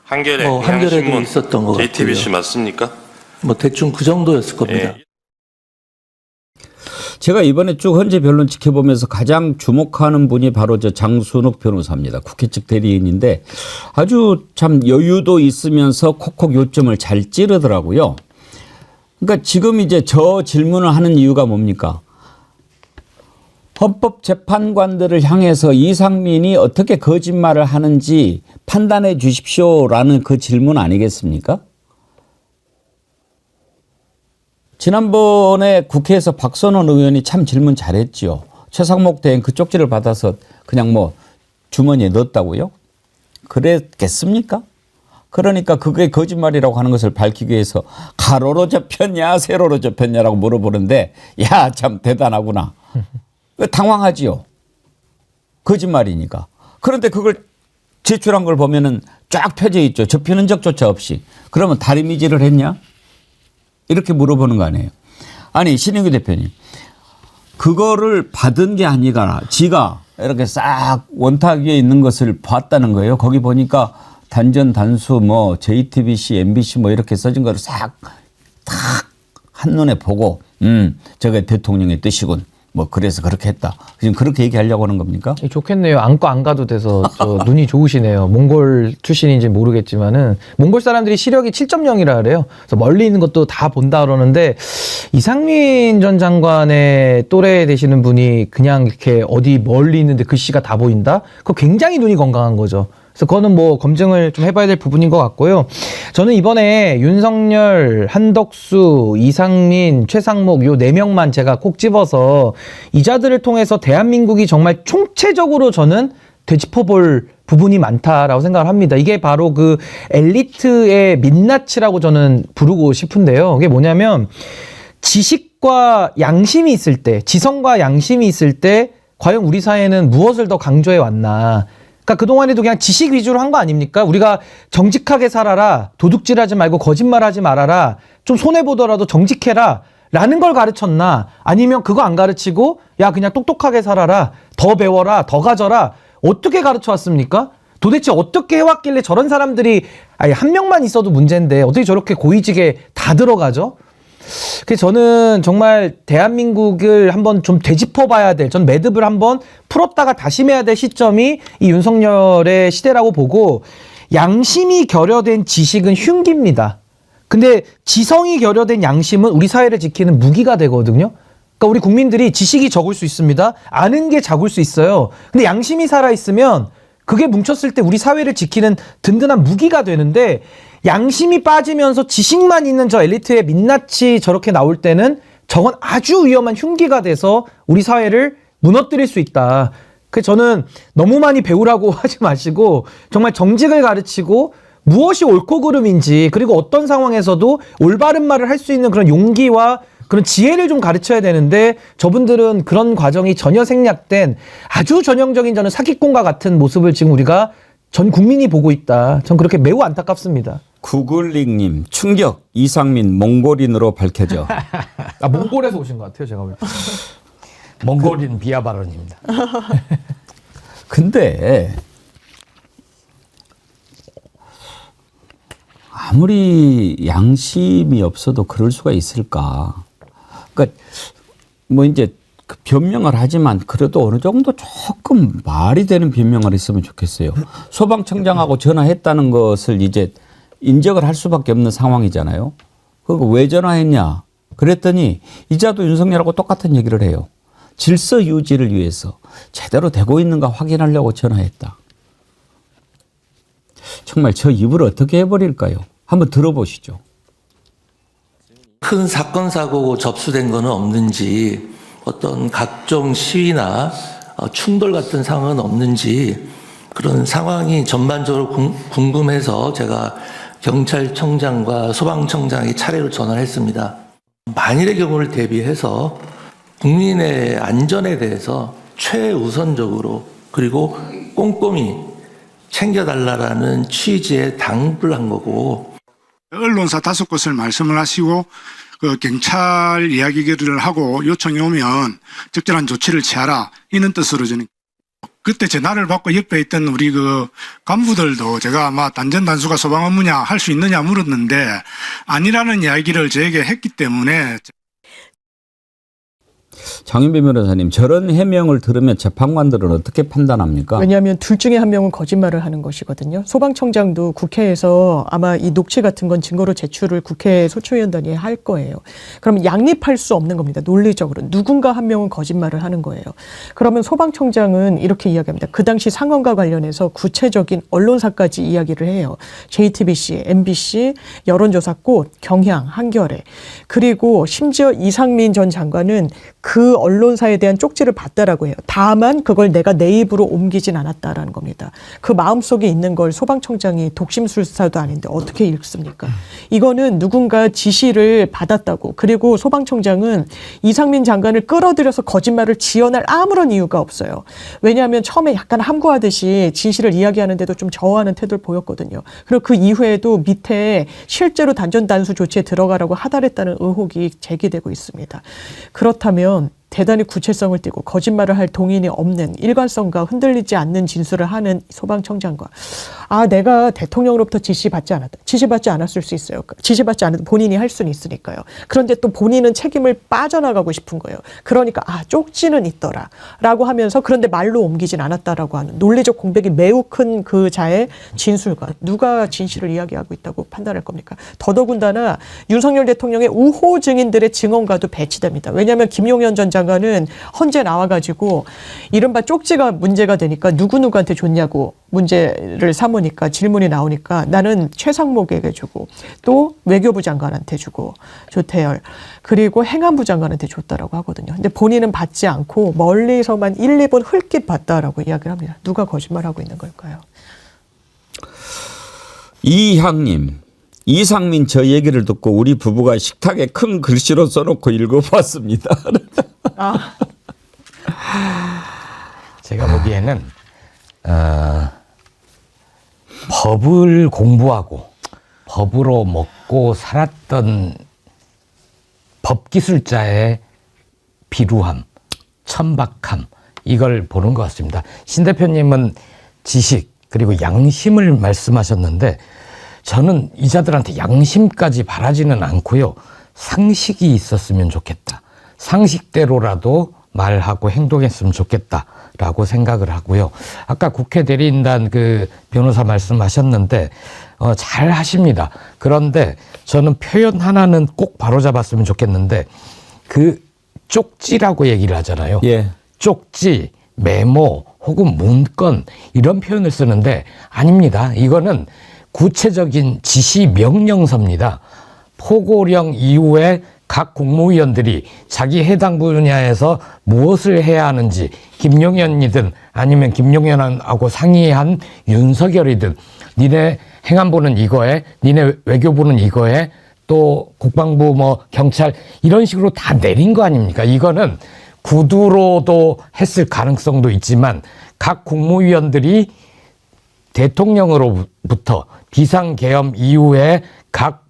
한겨레, 한겨레도 경향신문, 있었던 것 JTBC 같고요. 맞습니까? 뭐 대충 그 정도였을 겁니다. 예. 제가 이번에 쭉 헌재 변론 지켜보면서 가장 주목하는 분이 바로 저 장순욱 변호사입니다. 국회 측 대리인인데 아주 참 여유도 있으면서 콕콕 요점을 잘 찌르더라고요. 그러니까 지금 이제 저 질문을 하는 이유가 뭡니까? 헌법재판관들을 향해서 이상민이 어떻게 거짓말을 하는지 판단해 주십시오라는 그 질문 아니겠습니까? 지난번에 국회에서 박선원 의원이 참 질문 잘했지요. 최상목 대행 그 쪽지를 받아서 그냥 뭐 주머니에 넣었다고요? 그랬겠습니까? 그러니까 그게 거짓말이라고 하는 것을 밝히기 위해서 가로로 접혔냐 세로로 접혔냐라고 물어보는데 야, 참 대단하구나. 당황하지요. 거짓말이니까. 그런데 그걸 제출한 걸 보면은 쫙 펴져 있죠. 접히는 적조차 없이. 그러면 다리미질을 했냐? 이렇게 물어보는 거 아니에요. 아니, 신인규 대표님. 그거를 받은 게 아니라 지가 이렇게 싹 원탁 위에 있는 것을 봤다는 거예요. 거기 보니까 단전 단수 뭐 JTBC, MBC 뭐 이렇게 써진 거를 싹 탁 한눈에 보고 저게 대통령의 뜻이군. 뭐 그래서 그렇게 했다. 지금 그렇게 얘기하려고 하는 겁니까? 좋겠네요. 안고 안 가도 돼서 눈이 좋으시네요. 몽골 출신인지 모르겠지만은 몽골 사람들이 시력이 7.0이라 그래요. 그래서 멀리 있는 것도 다 본다 그러는데 이상민 전 장관의 또래 되시는 분이 그냥 이렇게 어디 멀리 있는데 글씨가 다 보인다? 그거 굉장히 눈이 건강한 거죠. 그래서 그거는 뭐 검증을 좀 해봐야 될 부분인 것 같고요. 저는 이번에 윤석열, 한덕수, 이상민, 최상목 요 4명만 제가 콕 집어서 이 자들을 통해서 대한민국이 정말 총체적으로 저는 되짚어볼 부분이 많다라고 생각을 합니다. 이게 바로 그 엘리트의 민낯이라고 저는 부르고 싶은데요. 이게 뭐냐면 지식과 양심이 있을 때, 지성과 양심이 있을 때 과연 우리 사회는 무엇을 더 강조해 왔나. 그러니까 그동안에도 그냥 지식 위주로 한 거 아닙니까? 우리가 정직하게 살아라, 도둑질하지 말고 거짓말하지 말아라, 좀 손해보더라도 정직해라 라는 걸 가르쳤나? 아니면 그거 안 가르치고 야 그냥 똑똑하게 살아라, 더 배워라, 더 가져라, 어떻게 가르쳐 왔습니까? 도대체 어떻게 해왔길래 저런 사람들이 아니 한 명만 있어도 문제인데 어떻게 저렇게 고위직에 다 들어가죠? 그래서 저는 정말 대한민국을 한번 좀 되짚어봐야 될, 전 매듭을 한번 풀었다가 다짐해야 될 시점이 이 윤석열의 시대라고 보고, 양심이 결여된 지식은 흉기입니다. 근데 지성이 결여된 양심은 우리 사회를 지키는 무기가 되거든요. 그러니까 우리 국민들이 지식이 적을 수 있습니다. 아는 게 적을 수 있어요. 근데 양심이 살아있으면 그게 뭉쳤을 때 우리 사회를 지키는 든든한 무기가 되는데, 양심이 빠지면서 지식만 있는 저 엘리트의 민낯이 저렇게 나올 때는 저건 아주 위험한 흉기가 돼서 우리 사회를 무너뜨릴 수 있다. 그래서 저는 너무 많이 배우라고 하지 마시고 정말 정직을 가르치고 무엇이 옳고 그름인지, 그리고 어떤 상황에서도 올바른 말을 할 수 있는 그런 용기와 그런 지혜를 좀 가르쳐야 되는데, 저분들은 그런 과정이 전혀 생략된 아주 전형적인 저는 사기꾼과 같은 모습을 지금 우리가 전 국민이 보고 있다. 전 그렇게 매우 안타깝습니다. 구글링님 충격, 이상민 몽골인으로 밝혀져. 아, 몽골에서 오신 것 같아요, 제가 볼 때. 몽골인 비하 발언입니다. 근데 아무리 양심이 없어도 그럴 수가 있을까? 그러니까 뭐 이제 그 변명을 하지만 그래도 어느 정도 조금 말이 되는 변명을 했으면 좋겠어요. 소방청장하고 전화했다는 것을 이제 인정을 할 수밖에 없는 상황이잖아요. 그거 왜 전화했냐? 그랬더니 이자도 윤석열하고 똑같은 얘기를 해요. 질서 유지를 위해서 제대로 되고 있는가 확인하려고 전화했다. 정말 저 입을 어떻게 해버릴까요? 한번 들어보시죠. 큰 사건 사고고 접수된 거는 없는지, 어떤 각종 시위나 충돌 같은 상황은 없는지, 그런 상황이 전반적으로 궁금해서 제가 경찰청장과 소방청장이 차례로 전화를 했습니다. 만일의 경우를 대비해서 국민의 안전에 대해서 최우선적으로 그리고 꼼꼼히 챙겨달라라는 취지에 당부를 한 거고, 언론사 5곳을 말씀을 하시고 그 경찰 이야기를 하고 요청이 오면 적절한 조치를 취하라, 이런 뜻으로 저는 그때 전화를 받고 옆에 있던 우리 그 간부들도 제가 아마 단전단수가 소방 업무냐 할 수 있느냐 물었는데 아니라는 이야기를 저에게 했기 때문에. 장윤배 변호사님, 저런 해명을 들으면 재판관들은 어떻게 판단합니까? 왜냐하면 둘 중에 한 명은 거짓말을 하는 것이거든요. 소방청장도 국회에서 아마 이 녹취 같은 건 증거로 제출을 국회 소추위원단이 할 거예요. 그러면 양립할 수 없는 겁니다. 논리적으로. 누군가 한 명은 거짓말을 하는 거예요. 그러면 소방청장은 이렇게 이야기합니다. 그 당시 상황과 관련해서 구체적인 언론사까지 이야기를 해요. JTBC, MBC, 여론조사 꽃, 경향, 한겨레. 그리고 심지어 이상민 전 장관은 그 언론사에 대한 쪽지를 봤다라고 해요. 다만 그걸 내가 내 입으로 옮기진 않았다라는 겁니다. 그 마음속에 있는 걸 소방청장이 독심술사도 아닌데 어떻게 읽습니까? 이거는 누군가 지시를 받았다고. 그리고 소방청장은 이상민 장관을 끌어들여서 거짓말을 지어낼 아무런 이유가 없어요. 왜냐하면 처음에 약간 함구하듯이 진실을 이야기하는데도 좀 저어하는 태도를 보였거든요. 그리고 그 이후에도 밑에 실제로 단전단수 조치에 들어가라고 하달했다는 의혹이 제기되고 있습니다. 그렇다면 대단히 구체성을 띠고 거짓말을 할 동인이 없는 일관성과 흔들리지 않는 진술을 하는 소방청장과 내가 대통령으로부터 지시받지 않았다. 지시받지 않았을 수 있어요. 지시받지 않아도 본인이 할 수는 있으니까요. 그런데 또 본인은 책임을 빠져나가고 싶은 거예요. 그러니까 쪽지는 있더라 라고 하면서 그런데 말로 옮기진 않았다라고 하는 논리적 공백이 매우 큰 그 자의 진술과 누가 진실을 이야기하고 있다고 판단할 겁니까? 더더군다나 윤석열 대통령의 우호 증인들의 증언과도 배치됩니다. 왜냐하면 김용현 전 장관은 헌재 나와가지고 이른바 쪽지가 문제가 되니까 누구누구한테 줬냐고 문제를 삼으니까 질문이 나오니까 나는 최상목에게 주고 또 외교부 장관한테 주고 조태열 그리고 행안부 장관한테 줬다라고 하거든요. 근데 본인은 받지 않고 멀리서만 1, 2분 흘낏 봤다라고 이야기를 합니다. 누가 거짓말하고 있는 걸까요? 이향님, 이상민 저 얘기를 듣고 우리 부부가 식탁에 큰 글씨로 써놓고 읽어봤습니다. 제가 보기에는 법을 공부하고 법으로 먹고 살았던 법기술자의 비루함, 천박함, 이걸 보는 것 같습니다. 신 대표님은 지식 그리고 양심을 말씀하셨는데 저는 이자들한테 양심까지 바라지는 않고요. 상식이 있었으면 좋겠다. 상식대로라도 말하고 행동했으면 좋겠다라고 생각을 하고요. 아까 국회 대리인단 그 변호사 말씀하셨는데 잘 하십니다. 그런데 저는 표현 하나는 꼭 바로잡았으면 좋겠는데 그 쪽지라고 얘기를 하잖아요. 예. 쪽지, 메모 혹은 문건 이런 표현을 쓰는데 아닙니다. 이거는 구체적인 지시 명령서입니다. 포고령 이후에 각 국무위원들이 자기 해당 분야에서 무엇을 해야 하는지 김용현이든 아니면 김용현하고 상의한 윤석열이든 니네 행안부는 이거에 니네 외교부는 이거에 또 국방부 경찰 이런 식으로 다 내린 거 아닙니까? 이거는 구두로도 했을 가능성도 있지만 각 국무위원들이 대통령으로부터 비상계엄 이후에 각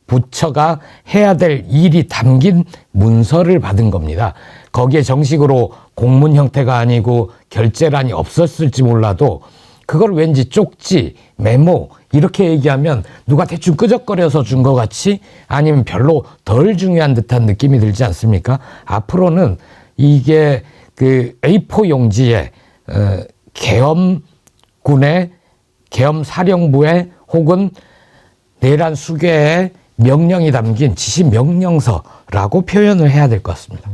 부처가 해야 될 일이 담긴 문서를 받은 겁니다. 거기에 정식으로 공문 형태가 아니고 결재란이 없었을지 몰라도 그걸 왠지 쪽지, 메모 이렇게 얘기하면 누가 대충 끄적거려서 준 것 같이 아니면 별로 덜 중요한 듯한 느낌이 들지 않습니까? 앞으로는 이게 그 A4 용지에 계엄군의 계엄사령부의 혹은 내란 수계의 명령이 담긴 지시 명령서라고 표현을 해야 될 것 같습니다.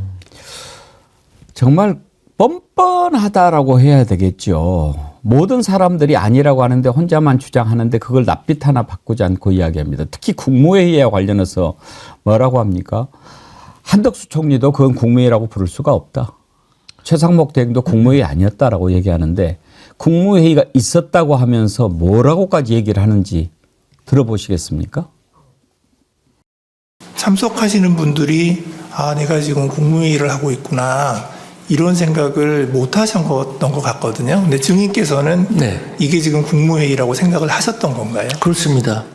정말 뻔뻔하다라고 해야 되겠죠. 모든 사람들이 아니라고 하는데 혼자만 주장하는데 그걸 낯빛 하나 바꾸지 않고 이야기합니다. 특히 국무회의와 관련해서 뭐라고 합니까? 한덕수 총리도 그건 국무회의라고 부를 수가 없다. 최상목 대행도 국무회의 아니었다라고 얘기하는데 국무회의가 있었다고 하면서 뭐라고까지 얘기를 하는지 들어보시겠습니까? 참석하시는 분들이 내가 지금 국무회의를 하고 있구나 이런 생각을 못 하셨던 것 같거든요. 근데 증인께서는 네. 이게 지금 국무회의라고 생각을 하셨던 건가요? 그렇습니다.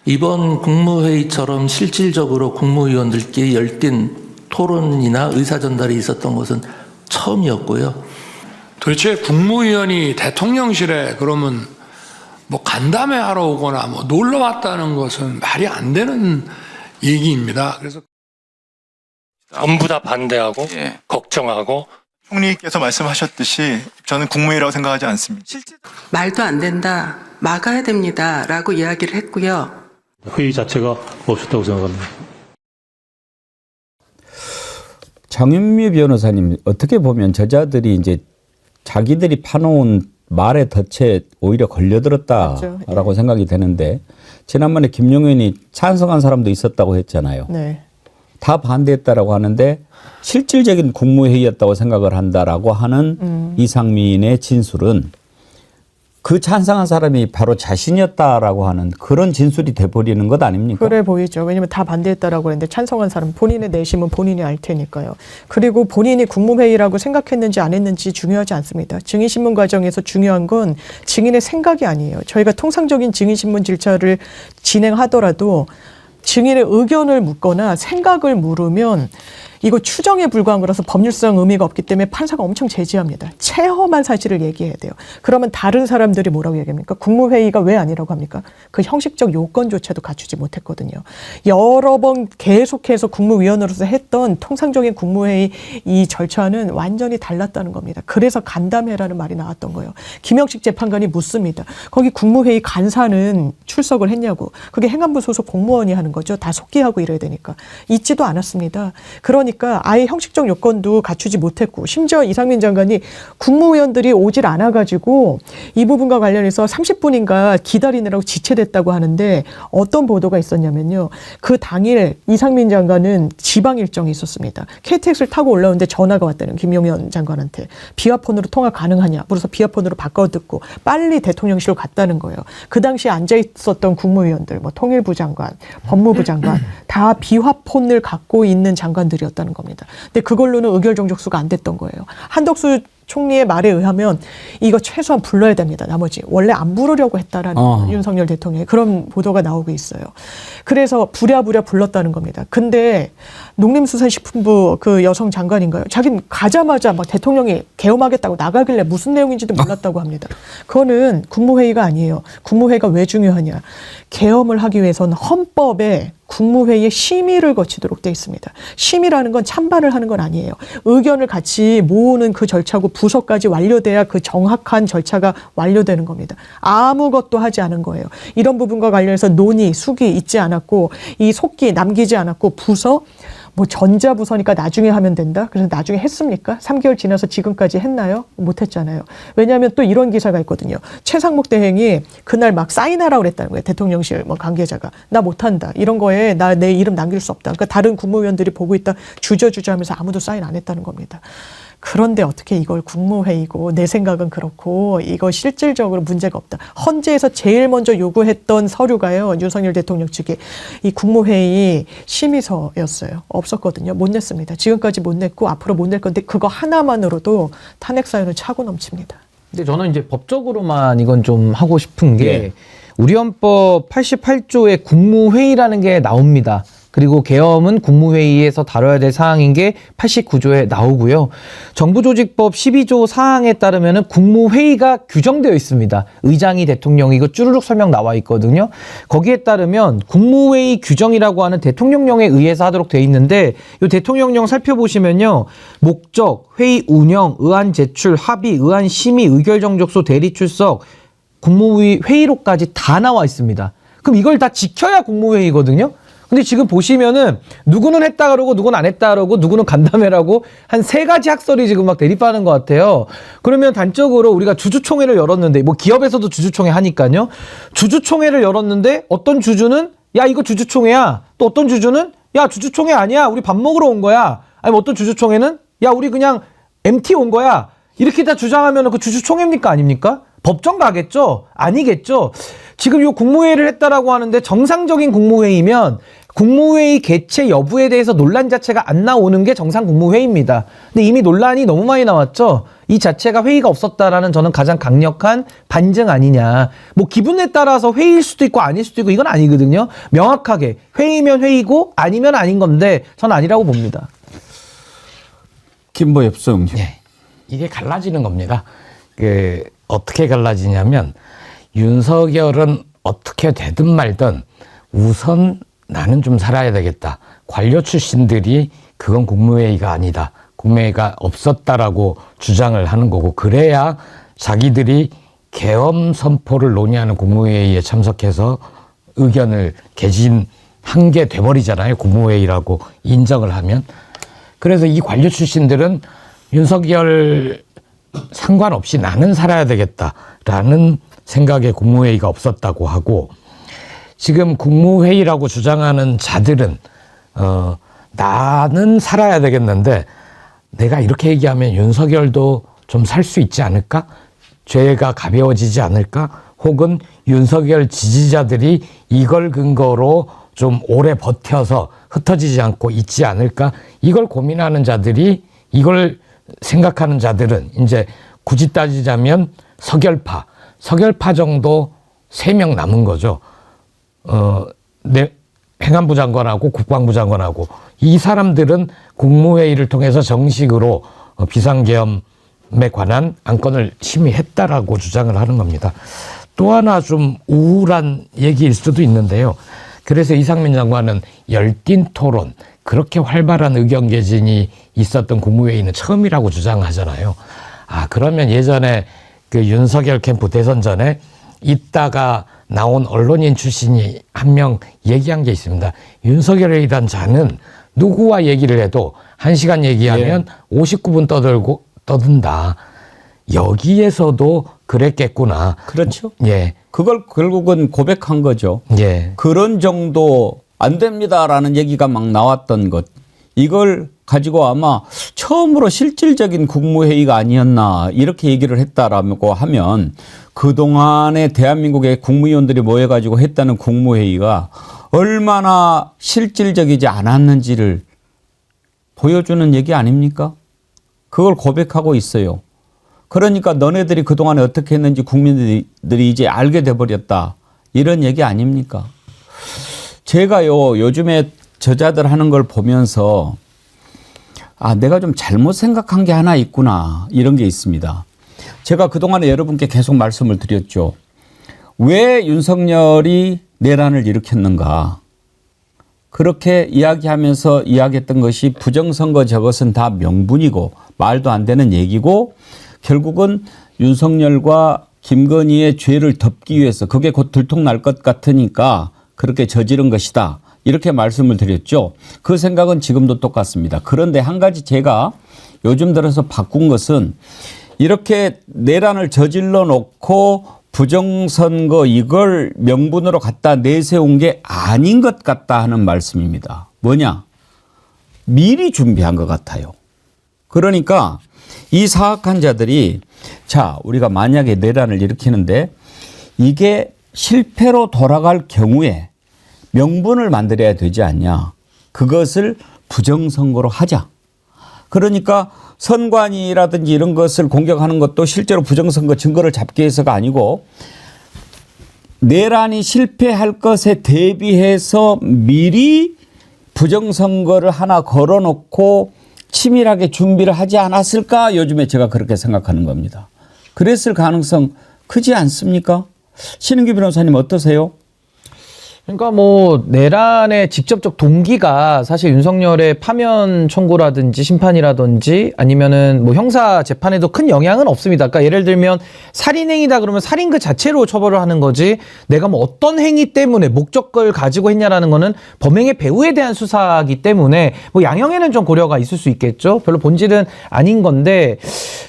이번 국무회의처럼 실질적으로 국무위원들끼리 열띤 토론이나 의사전달이 있었던 것은 처음이었고요. 도대체 국무위원이 대통령실에 그러면 뭐 간담회 하러 오거나 뭐 놀러 왔다는 것은 말이 안 되는 얘기입니다. 그래서 전부 다 반대하고 걱정하고 총리께서 말씀하셨듯이 저는 국무회의라고 생각하지 않습니다. 말도 안 된다, 막아야 됩니다 라고 이야기를 했고요. 회의 자체가 없었다고 생각합니다. 장윤미 변호사님, 어떻게 보면 저자들이 이제 자기들이 파놓은 말의 덫에 오히려 걸려들었다라고 맞죠. 생각이 되는데, 지난번에 김용현이 찬성한 사람도 있었다고 했잖아요. 네. 다 반대했다라고 하는데 실질적인 국무회의였다고 생각을 한다라고 하는 이상민의 진술은 그 찬성한 사람이 바로 자신이었다라고 하는 그런 진술이 돼버리는 것 아닙니까? 그래 보이죠. 왜냐하면 다 반대했다라고 했는데 찬성한 사람, 본인의 내심은 본인이 알 테니까요. 그리고 본인이 국무회의라고 생각했는지 안 했는지 중요하지 않습니다. 증인신문 과정에서 중요한 건 증인의 생각이 아니에요. 저희가 통상적인 증인신문 절차를 진행하더라도 증인의 의견을 묻거나 생각을 물으면 이거 추정에 불과한 거라서 법률상 의미가 없기 때문에 판사가 엄청 제지합니다. 체험한 사실을 얘기해야 돼요. 그러면 다른 사람들이 뭐라고 얘기합니까? 국무회의가 왜 아니라고 합니까? 그 형식적 요건조차도 갖추지 못했거든요. 여러 번 계속해서 국무위원으로서 했던 통상적인 국무회의 이 절차는 완전히 달랐다는 겁니다. 그래서 간담회라는 말이 나왔던 거예요. 김영식 재판관이 묻습니다. 거기 국무회의 간사는 출석을 했냐고. 그게 행안부 소속 공무원이 하는 거죠. 다 속기하고 이래야 되니까. 있지도 않았습니다. 그러니까 아예 형식적 요건도 갖추지 못했고, 심지어 이상민 장관이 국무위원들이 오질 않아가지고 이 부분과 관련해서 30분인가 기다리느라고 지체됐다고 하는데, 어떤 보도가 있었냐면요. 그 당일 이상민 장관은 지방 일정이 있었습니다. KTX를 타고 올라오는데 전화가 왔다는, 김용현 장관한테. 비화폰으로 통화 가능하냐 물어서 비화폰으로 바꿔 듣고 빨리 대통령실로 갔다는 거예요. 그 당시에 앉아 있었던 국무위원들, 뭐 통일부 장관, 법무부 장관 다 비화폰을 갖고 있는 장관들이었다는 겁니다. 근데 그걸로는 의결 정족수가 안 됐던 거예요. 한덕수 총리의 말에 의하면 이거 최소한 불러야 됩니다. 나머지 원래 안 부르려고 했다라는 윤석열 대통령의 그런 보도가 나오고 있어요. 그래서 부랴부랴 불렀다는 겁니다. 근데 농림수산식품부 그 여성 장관인가요? 자기는 가자마자 막 대통령이 계엄하겠다고 나가길래 무슨 내용인지도 몰랐다고 합니다. 그거는 국무회의가 아니에요. 국무회의가 왜 중요하냐? 계엄을 하기 위해서는 헌법에 국무회의의 심의를 거치도록 되어 있습니다. 심의라는 건 찬반을 하는 건 아니에요. 의견을 같이 모으는 그 절차고 부서까지 완료돼야 그 정확한 절차가 완료되는 겁니다. 아무것도 하지 않은 거예요. 이런 부분과 관련해서 논의, 숙의 있지 않았고, 이 속기 남기지 않았고, 부서 뭐 전자부서니까 나중에 하면 된다. 그래서 나중에 했습니까? 3개월 지나서 지금까지 했나요? 못했잖아요. 왜냐하면 또 이런 기사가 있거든요. 최상목 대행이 그날 막 사인하라고 그랬다는 거예요. 대통령실 뭐 관계자가. 나 못한다. 이런 거에 나 내 이름 남길 수 없다. 그러니까 다른 국무위원들이 보고 있다. 주저주저 하면서 아무도 사인 안 했다는 겁니다. 그런데 어떻게 이걸 국무회의고, 내 생각은 그렇고 이거 실질적으로 문제가 없다. 헌재에서 제일 먼저 요구했던 서류가요, 윤석열 대통령 측에 이 국무회의 심의서였어요. 없었거든요. 못 냈습니다. 지금까지 못 냈고 앞으로 못 낼 건데 그거 하나만으로도 탄핵 사유는 차고 넘칩니다. 근데 저는 이제 법적으로만 이건 좀 하고 싶은 게, 우리 헌법 88조에 국무회의라는 게 나옵니다. 그리고 계엄은 국무회의에서 다뤄야 될 사항인 게 89조에 나오고요. 정부조직법 12조 사항에 따르면은 국무회의가 규정되어 있습니다. 의장이 대통령이 이거 쭈루룩 설명 나와 있거든요. 거기에 따르면 국무회의 규정이라고 하는 대통령령에 의해서 하도록 되어 있는데, 이 대통령령 살펴보시면요. 목적, 회의 운영, 의안 제출, 합의, 의안 심의, 의결 정족소, 대리 출석, 국무회의 회의록까지 다 나와 있습니다. 그럼 이걸 다 지켜야 국무회의거든요. 근데 지금 보시면은 누구는 했다 그러고 누구는 안 했다 그러고 누구는 간담회라고 한 3가지 학설이 지금 막 대립하는 것 같아요. 그러면 단적으로 우리가 주주총회를 열었는데, 뭐 기업에서도 주주총회 하니까요. 주주총회를 열었는데 어떤 주주는 야 이거 주주총회야. 또 어떤 주주는 야 주주총회 아니야. 우리 밥 먹으러 온 거야. 아니면 어떤 주주총회는 야 우리 그냥 MT 온 거야. 이렇게 다 주장하면 그 주주총회입니까 아닙니까? 법정 가겠죠? 아니겠죠? 지금 요 국무회의를 했다라고 하는데 정상적인 국무회의면 국무회의 개최 여부에 대해서 논란 자체가 안 나오는 게 정상 국무회의입니다. 근데 이미 논란이 너무 많이 나왔죠. 이 자체가 회의가 없었다라는 저는 가장 강력한 반증 아니냐. 뭐 기분에 따라서 회의일 수도 있고 아닐 수도 있고 이건 아니거든요. 명확하게 회의면 회의고 아니면 아닌 건데 저는 아니라고 봅니다. 김보엽 송. 예, 이게 갈라지는 겁니다. 어떻게 갈라지냐면 윤석열은 어떻게 되든 말든 우선 나는 좀 살아야 되겠다. 관료 출신들이 그건 국무회의가 아니다. 국무회의가 없었다라고 주장을 하는 거고, 그래야 자기들이 계엄 선포를 논의하는 국무회의에 참석해서 의견을 개진한 게 돼버리잖아요. 국무회의라고 인정을 하면. 그래서 이 관료 출신들은 윤석열 상관없이 나는 살아야 되겠다라는 생각에 국무회의가 없었다고 하고, 지금 국무회의라고 주장하는 자들은 나는 살아야 되겠는데 내가 이렇게 얘기하면 윤석열도 좀 살 수 있지 않을까? 죄가 가벼워지지 않을까? 혹은 윤석열 지지자들이 이걸 근거로 좀 오래 버텨서 흩어지지 않고 있지 않을까? 이걸 고민하는 자들이, 이걸 생각하는 자들은 이제 굳이 따지자면 서결파 정도 3명 남은 거죠. 행안부 장관하고 국방부 장관하고 이 사람들은 국무회의를 통해서 정식으로 비상계엄에 관한 안건을 심의했다라고 주장을 하는 겁니다. 또 하나 좀 우울한 얘기일 수도 있는데요. 그래서 이상민 장관은 열띤 토론, 그렇게 활발한 의견 개진이 있었던 국무회의는 처음이라고 주장하잖아요. 그러면 예전에 그 윤석열 캠프 대선 전에 있다가 나온 언론인 출신이 한 명 얘기한 게 있습니다. 윤석열에 대한 자는 누구와 얘기를 해도 1시간 얘기하면 59분 떠든다. 여기에서도 그랬겠구나. 그렇죠. 예. 그걸 결국은 고백한 거죠. 예. 그런 정도 안 됩니다라는 얘기가 막 나왔던 것. 이걸 가지고 아마 처음으로 실질적인 국무회의가 아니었나 이렇게 얘기를 했다라고 하면 그동안에 대한민국의 국무위원들이 모여가지고 했다는 국무회의가 얼마나 실질적이지 않았는지를 보여주는 얘기 아닙니까? 그걸 고백하고 있어요. 그러니까 너네들이 그동안에 어떻게 했는지 국민들이 이제 알게 돼버렸다. 이런 얘기 아닙니까? 제가요, 요즘에 저자들 하는 걸 보면서 내가 좀 잘못 생각한 게 하나 있구나. 이런 게 있습니다. 제가 그동안에 여러분께 계속 말씀을 드렸죠. 왜 윤석열이 내란을 일으켰는가. 그렇게 이야기하면서 이야기했던 것이 부정선거 저것은 다 명분이고 말도 안 되는 얘기고 결국은 윤석열과 김건희의 죄를 덮기 위해서 그게 곧 들통날 것 같으니까 그렇게 저지른 것이다. 이렇게 말씀을 드렸죠. 그 생각은 지금도 똑같습니다. 그런데 한 가지 제가 요즘 들어서 바꾼 것은 이렇게 내란을 저질러 놓고 부정선거 이걸 명분으로 갖다 내세운 게 아닌 것 같다 하는 말씀입니다. 뭐냐? 미리 준비한 것 같아요. 그러니까 이 사악한 자들이 자, 우리가 만약에 내란을 일으키는데 이게 실패로 돌아갈 경우에 명분을 만들어야 되지 않냐. 그것을 부정선거로 하자. 그러니까 선관위라든지 이런 것을 공격하는 것도 실제로 부정선거 증거를 잡기 위해서가 아니고 내란이 실패할 것에 대비해서 미리 부정선거를 하나 걸어놓고 치밀하게 준비를 하지 않았을까? 요즘에 제가 그렇게 생각하는 겁니다. 그랬을 가능성 크지 않습니까? 신은규 변호사님 어떠세요? 그러니까 뭐 내란의 직접적 동기가 사실 윤석열의 파면 청구라든지 심판이라든지 아니면은 뭐 형사 재판에도 큰 영향은 없습니다. 그러니까 예를 들면 살인행위다 그러면 살인 그 자체로 처벌을 하는 거지 내가 뭐 어떤 행위 때문에 목적을 가지고 했냐라는 거는 범행의 배후에 대한 수사이기 때문에 뭐 양형에는 좀 고려가 있을 수 있겠죠. 별로 본질은 아닌 건데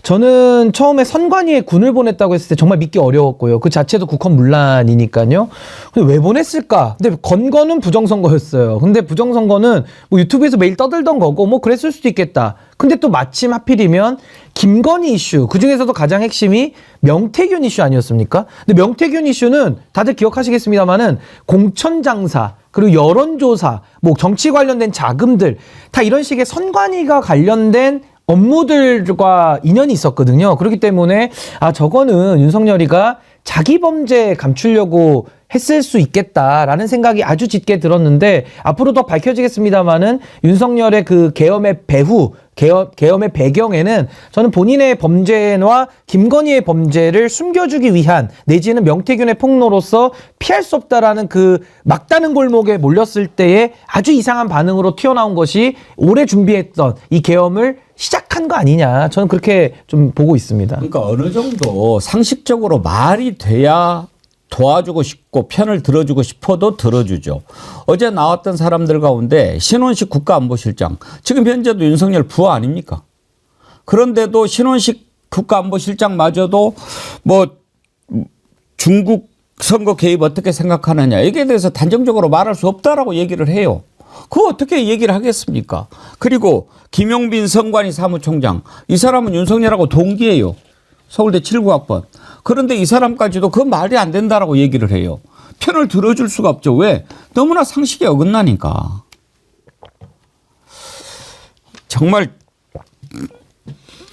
저는 처음에 선관위에 군을 보냈다고 했을 때 정말 믿기 어려웠고요. 그 자체도 국헌 문란이니까요. 근데 왜 보냈을까? 있겠다. 근데 건 거는 부정선거였어요. 근데 부정선거는 뭐 유튜브에서 매일 떠들던 거고 뭐 그랬을 수도 있겠다. 근데 또 마침 하필이면 김건희 이슈, 그중에서도 가장 핵심이 명태균 이슈 아니었습니까? 근데 명태균 이슈는 다들 기억하시겠습니다마는 공천장사, 그리고 여론조사, 뭐 정치 관련된 자금들, 다 이런 식의 선관위가 관련된 업무들과 인연이 있었거든요. 그렇기 때문에 저거는 윤석열이가 자기 범죄 감추려고 했을 수 있겠다라는 생각이 아주 짙게 들었는데, 앞으로 더 밝혀지겠습니다마는 윤석열의 그 계엄의 배후, 계엄의 배경에는 저는 본인의 범죄와 김건희의 범죄를 숨겨주기 위한, 내지는 명태균의 폭로로서 피할 수 없다라는 그 막다른 골목에 몰렸을 때의 아주 이상한 반응으로 튀어나온 것이 오래 준비했던 이 계엄을 시작한 거 아니냐, 저는 그렇게 좀 보고 있습니다. 그러니까 어느 정도 상식적으로 말이 돼야 도와주고 싶고 편을 들어주고 싶어도 들어주죠. 어제 나왔던 사람들 가운데 신원식 국가안보실장, 지금 현재도 윤석열 부하 아닙니까? 그런데도 신원식 국가안보실장마저도 뭐 중국 선거 개입 어떻게 생각하느냐, 여기에 대해서 단정적으로 말할 수 없다라고 얘기를 해요. 그거 어떻게 얘기를 하겠습니까? 그리고 김용빈 선관위 사무총장, 이 사람은 윤석열하고 동기예요. 서울대 79학번. 그런데 이 사람까지도 그 말이 안 된다라고 얘기를 해요. 편을 들어줄 수가 없죠. 왜? 너무나 상식에 어긋나니까. 정말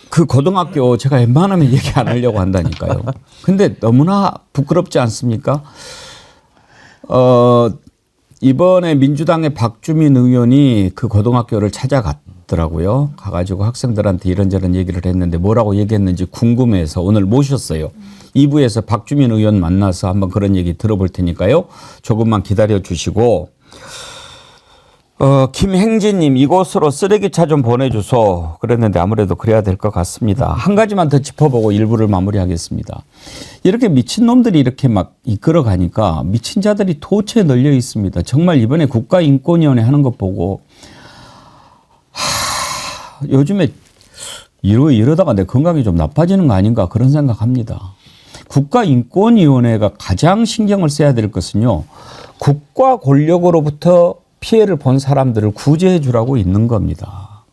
그 고등학교 제가 웬만하면 얘기 안 하려고 한다니까요. 근데 너무나 부끄럽지 않습니까? 이번에 민주당의 박주민 의원이 그 고등학교를 찾아갔더라고요. 가가지고 학생들한테 이런저런 얘기를 했는데 뭐라고 얘기했는지 궁금해서 오늘 모셨어요. 2부에서 박주민 의원 만나서 한번 그런 얘기 들어볼 테니까요. 조금만 기다려 주시고, 김행진님, 이곳으로 쓰레기차 좀 보내줘서 그랬는데 아무래도 그래야 될 것 같습니다. 한 가지만 더 짚어보고 1부를 마무리하겠습니다. 이렇게 미친놈들이 이렇게 막 이끌어가니까 미친 자들이 도처에 널려 있습니다. 정말 이번에 국가인권위원회 하는 것 보고 요즘에 이러다가 내 건강이 좀 나빠지는 거 아닌가 그런 생각합니다. 국가인권위원회가 가장 신경을 써야 될 것은요, 국가 권력으로부터 피해를 본 사람들을 구제해 주라고 있는 겁니다.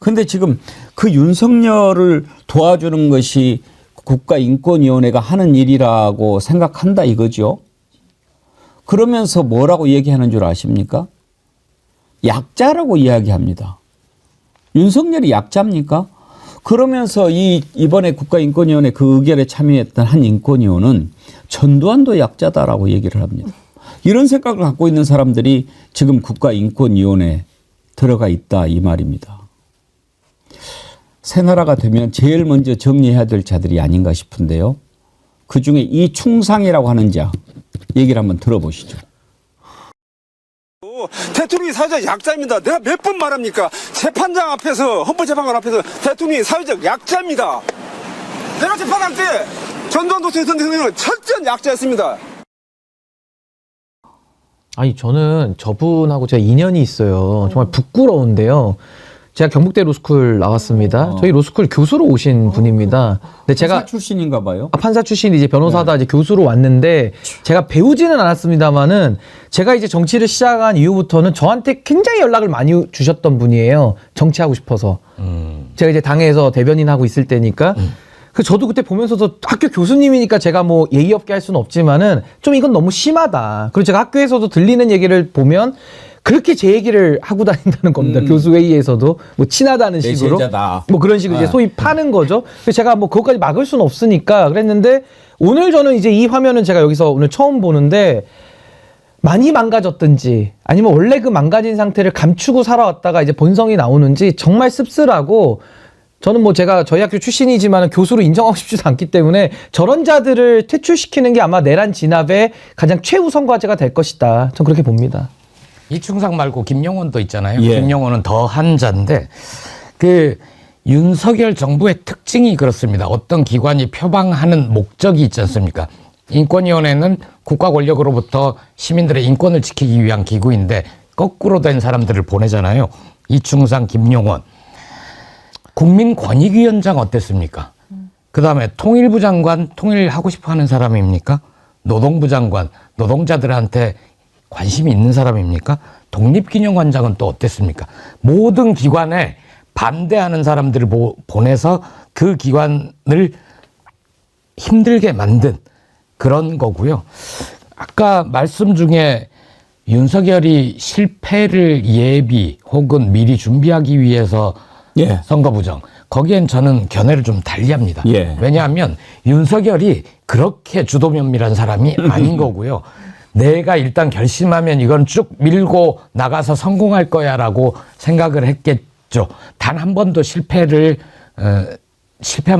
그런데 지금 그 윤석열을 도와주는 것이 국가인권위원회가 하는 일이라고 생각한다 이거죠. 그러면서 뭐라고 얘기하는 줄 아십니까? 약자라고 이야기합니다. 윤석열이 약자입니까? 그러면서 이번에 국가인권위원회 그 의결에 참여했던 한 인권위원은 전두환도 약자다라고 얘기를 합니다. 이런 생각을 갖고 있는 사람들이 지금 국가인권위원회에 들어가 있다 이 말입니다. 새나라가 되면 제일 먼저 정리해야 될 자들이 아닌가 싶은데요. 그중에 이충상이라고 하는 자 얘기를 한번 들어보시죠. 대통령이 사회적 약자입니다. 내가 몇 번 말합니까? 재판장 앞에서, 헌법재판관 앞에서 대통령이 사회적 약자입니다. 내가 재판할 때 전두환 노태우 전 대통령은 철저한 약자였습니다. 아니, 저는 저분하고 제가 인연이 있어요. 정말 부끄러운데요. 제가 경북대 로스쿨 나왔습니다. 저희 로스쿨 교수로 오신 분입니다. 근데 제가 판사 출신인가 봐요. 판사 출신이 이제 변호사다 이제 교수로 왔는데, 제가 배우지는 않았습니다만은 제가 이제 정치를 시작한 이후부터는 저한테 굉장히 연락을 많이 주셨던 분이에요. 정치하고 싶어서. 제가 이제 당에서 대변인 하고 있을 때니까. 그 저도 그때 보면서도 학교 교수님이니까 제가 뭐 예의 없게 할 수는 없지만은 좀 이건 너무 심하다. 그리고 제가 학교에서도 들리는 얘기를 보면 그렇게 제 얘기를 하고 다닌다는 겁니다. 교수 회의에서도 뭐 친하다는 식으로 제자다. 뭐 그런 식으로 이제 소위 파는 거죠. 그래서 제가 뭐 그것까지 막을 수는 없으니까 그랬는데, 오늘 저는 이제 이 화면은 제가 여기서 오늘 처음 보는데, 많이 망가졌든지 아니면 원래 그 망가진 상태를 감추고 살아왔다가 이제 본성이 나오는지 정말 씁쓸하고, 저는 뭐 제가 저희 학교 출신이지만 교수로 인정하고 싶지도 않기 때문에 저런 자들을 퇴출시키는 게 아마 내란 진압의 가장 최우선 과제가 될 것이다. 전 그렇게 봅니다. 이충상 말고 김용원도 있잖아요. 예. 김용원은 더 한자인데, 그 윤석열 정부의 특징이 그렇습니다. 어떤 기관이 표방하는 목적이 있지 않습니까? 인권위원회는 국가 권력으로부터 시민들의 인권을 지키기 위한 기구인데 거꾸로 된 사람들을 보내잖아요. 이충상, 김용원. 국민권익위원장 어땠습니까? 그다음에 통일부 장관, 통일하고 싶어 하는 사람입니까? 노동부 장관, 노동자들한테 관심이 있는 사람입니까? 독립기념관장은 또 어땠습니까? 모든 기관에 반대하는 사람들을 보내서 그 기관을 힘들게 만든 그런 거고요. 아까 말씀 중에 윤석열이 실패를 예비 혹은 미리 준비하기 위해서 예. 선거 부정, 거기엔 저는 견해를 좀 달리합니다. 예. 왜냐하면 윤석열이 그렇게 주도면밀한 사람이 아닌 거고요. 내가 일단 결심하면 이건 쭉 밀고 나가서 성공할 거야라고 생각을 했겠죠. 단 한 번도 실패하면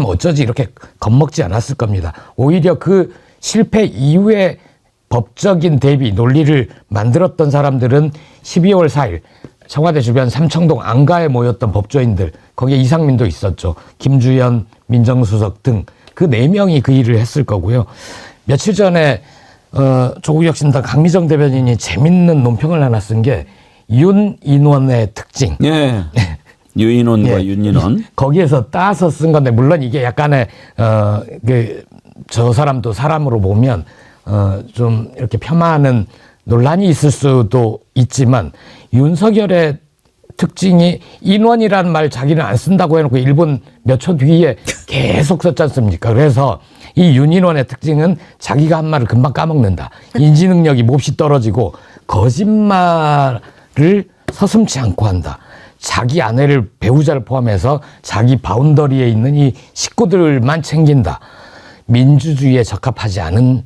어쩌지 이렇게 겁먹지 않았을 겁니다. 오히려 그 실패 이후에 법적인 대비 논리를 만들었던 사람들은 12월 4일 청와대 주변 삼청동 안가에 모였던 법조인들, 거기에 이상민도 있었죠. 김주연 민정수석 등 그 4명이 그 일을 했을 거고요. 며칠 전에 조국혁신당 강미정 대변인이 재밌는 논평을 하나 쓴 게 윤인원의 특징. 예. 유인원과 예. 윤인원. 거기에서 따서 쓴 건데, 물론 이게 약간의 저 사람도 사람으로 보면 좀 이렇게 폄하하는 논란이 있을 수도 있지만, 윤석열의 특징이 인원이라는 말 자기는 안 쓴다고 해놓고 일본 몇 초 뒤에 계속 썼지 않습니까? 그래서 이 윤인원의 특징은 자기가 한 말을 금방 까먹는다. 인지 능력이 몹시 떨어지고 거짓말을 서슴지 않고 한다. 자기 아내를, 배우자를 포함해서 자기 바운더리에 있는 이 식구들만 챙긴다. 민주주의에 적합하지 않은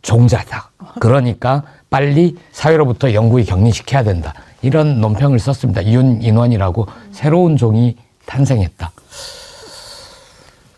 종자다. 그러니까 빨리 사회로부터 영구히 격리시켜야 된다. 이런 논평을 썼습니다. 윤인원이라고 새로운 종이 탄생했다.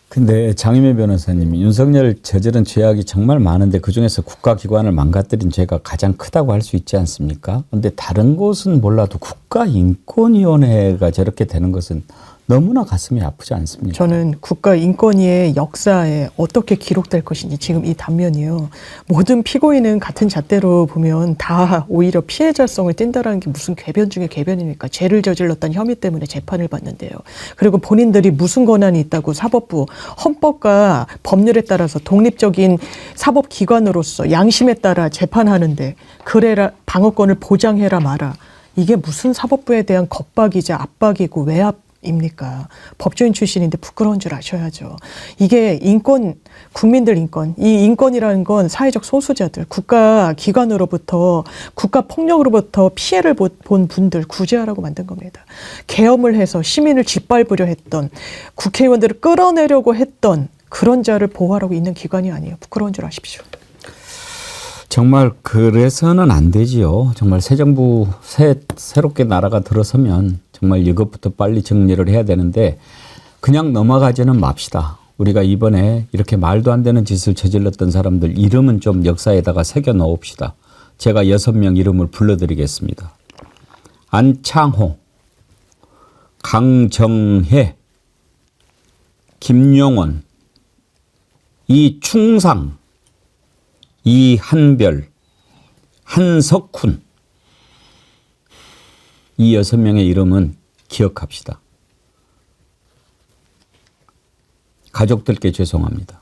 근데 장희매 변호사님이 윤석열 저지른 죄악이 정말 많은데 그중에서 국가기관을 망가뜨린 죄가 가장 크다고 할 수 있지 않습니까? 근데 다른 곳은 몰라도 국가인권위원회가 저렇게 되는 것은 너무나 가슴이 아프지 않습니까? 저는 국가인권위의 역사에 어떻게 기록될 것인지 지금 이 단면이요. 모든 피고인은 같은 잣대로 보면 다 오히려 피해자성을 띈다라는 게 무슨 궤변 중에 궤변입니까? 죄를 저질렀다는 혐의 때문에 재판을 받는데요. 그리고 본인들이 무슨 권한이 있다고 사법부, 헌법과 법률에 따라서 독립적인 사법기관으로서 양심에 따라 재판하는데 그래라 방어권을 보장해라 마라. 이게 무슨 사법부에 대한 겁박이자 압박이고 외압입니까? 법조인 출신인데 부끄러운 줄 아셔야죠. 이게 인권, 국민들 인권, 이 인권이라는 건 사회적 소수자들, 국가기관으로부터, 국가폭력으로부터 피해를 본 분들 구제하라고 만든 겁니다. 계엄을 해서 시민을 짓밟으려 했던, 국회의원들을 끌어내려고 했던 그런 자를 보호하라고 있는 기관이 아니에요. 부끄러운 줄 아십시오. 정말 그래서는 안 되지요. 정말 새 정부, 새롭게 나라가 들어서면 정말 이것부터 빨리 정리를 해야 되는데 그냥 넘어가지는 맙시다. 우리가 이번에 이렇게 말도 안 되는 짓을 저질렀던 사람들 이름은 좀 역사에다가 새겨 넣읍시다. 제가 6명 이름을 불러드리겠습니다. 안창호, 강정혜, 김용원, 이충상, 이한별, 한석훈. 이 6명의 이름은 기억합시다. 가족들께 죄송합니다.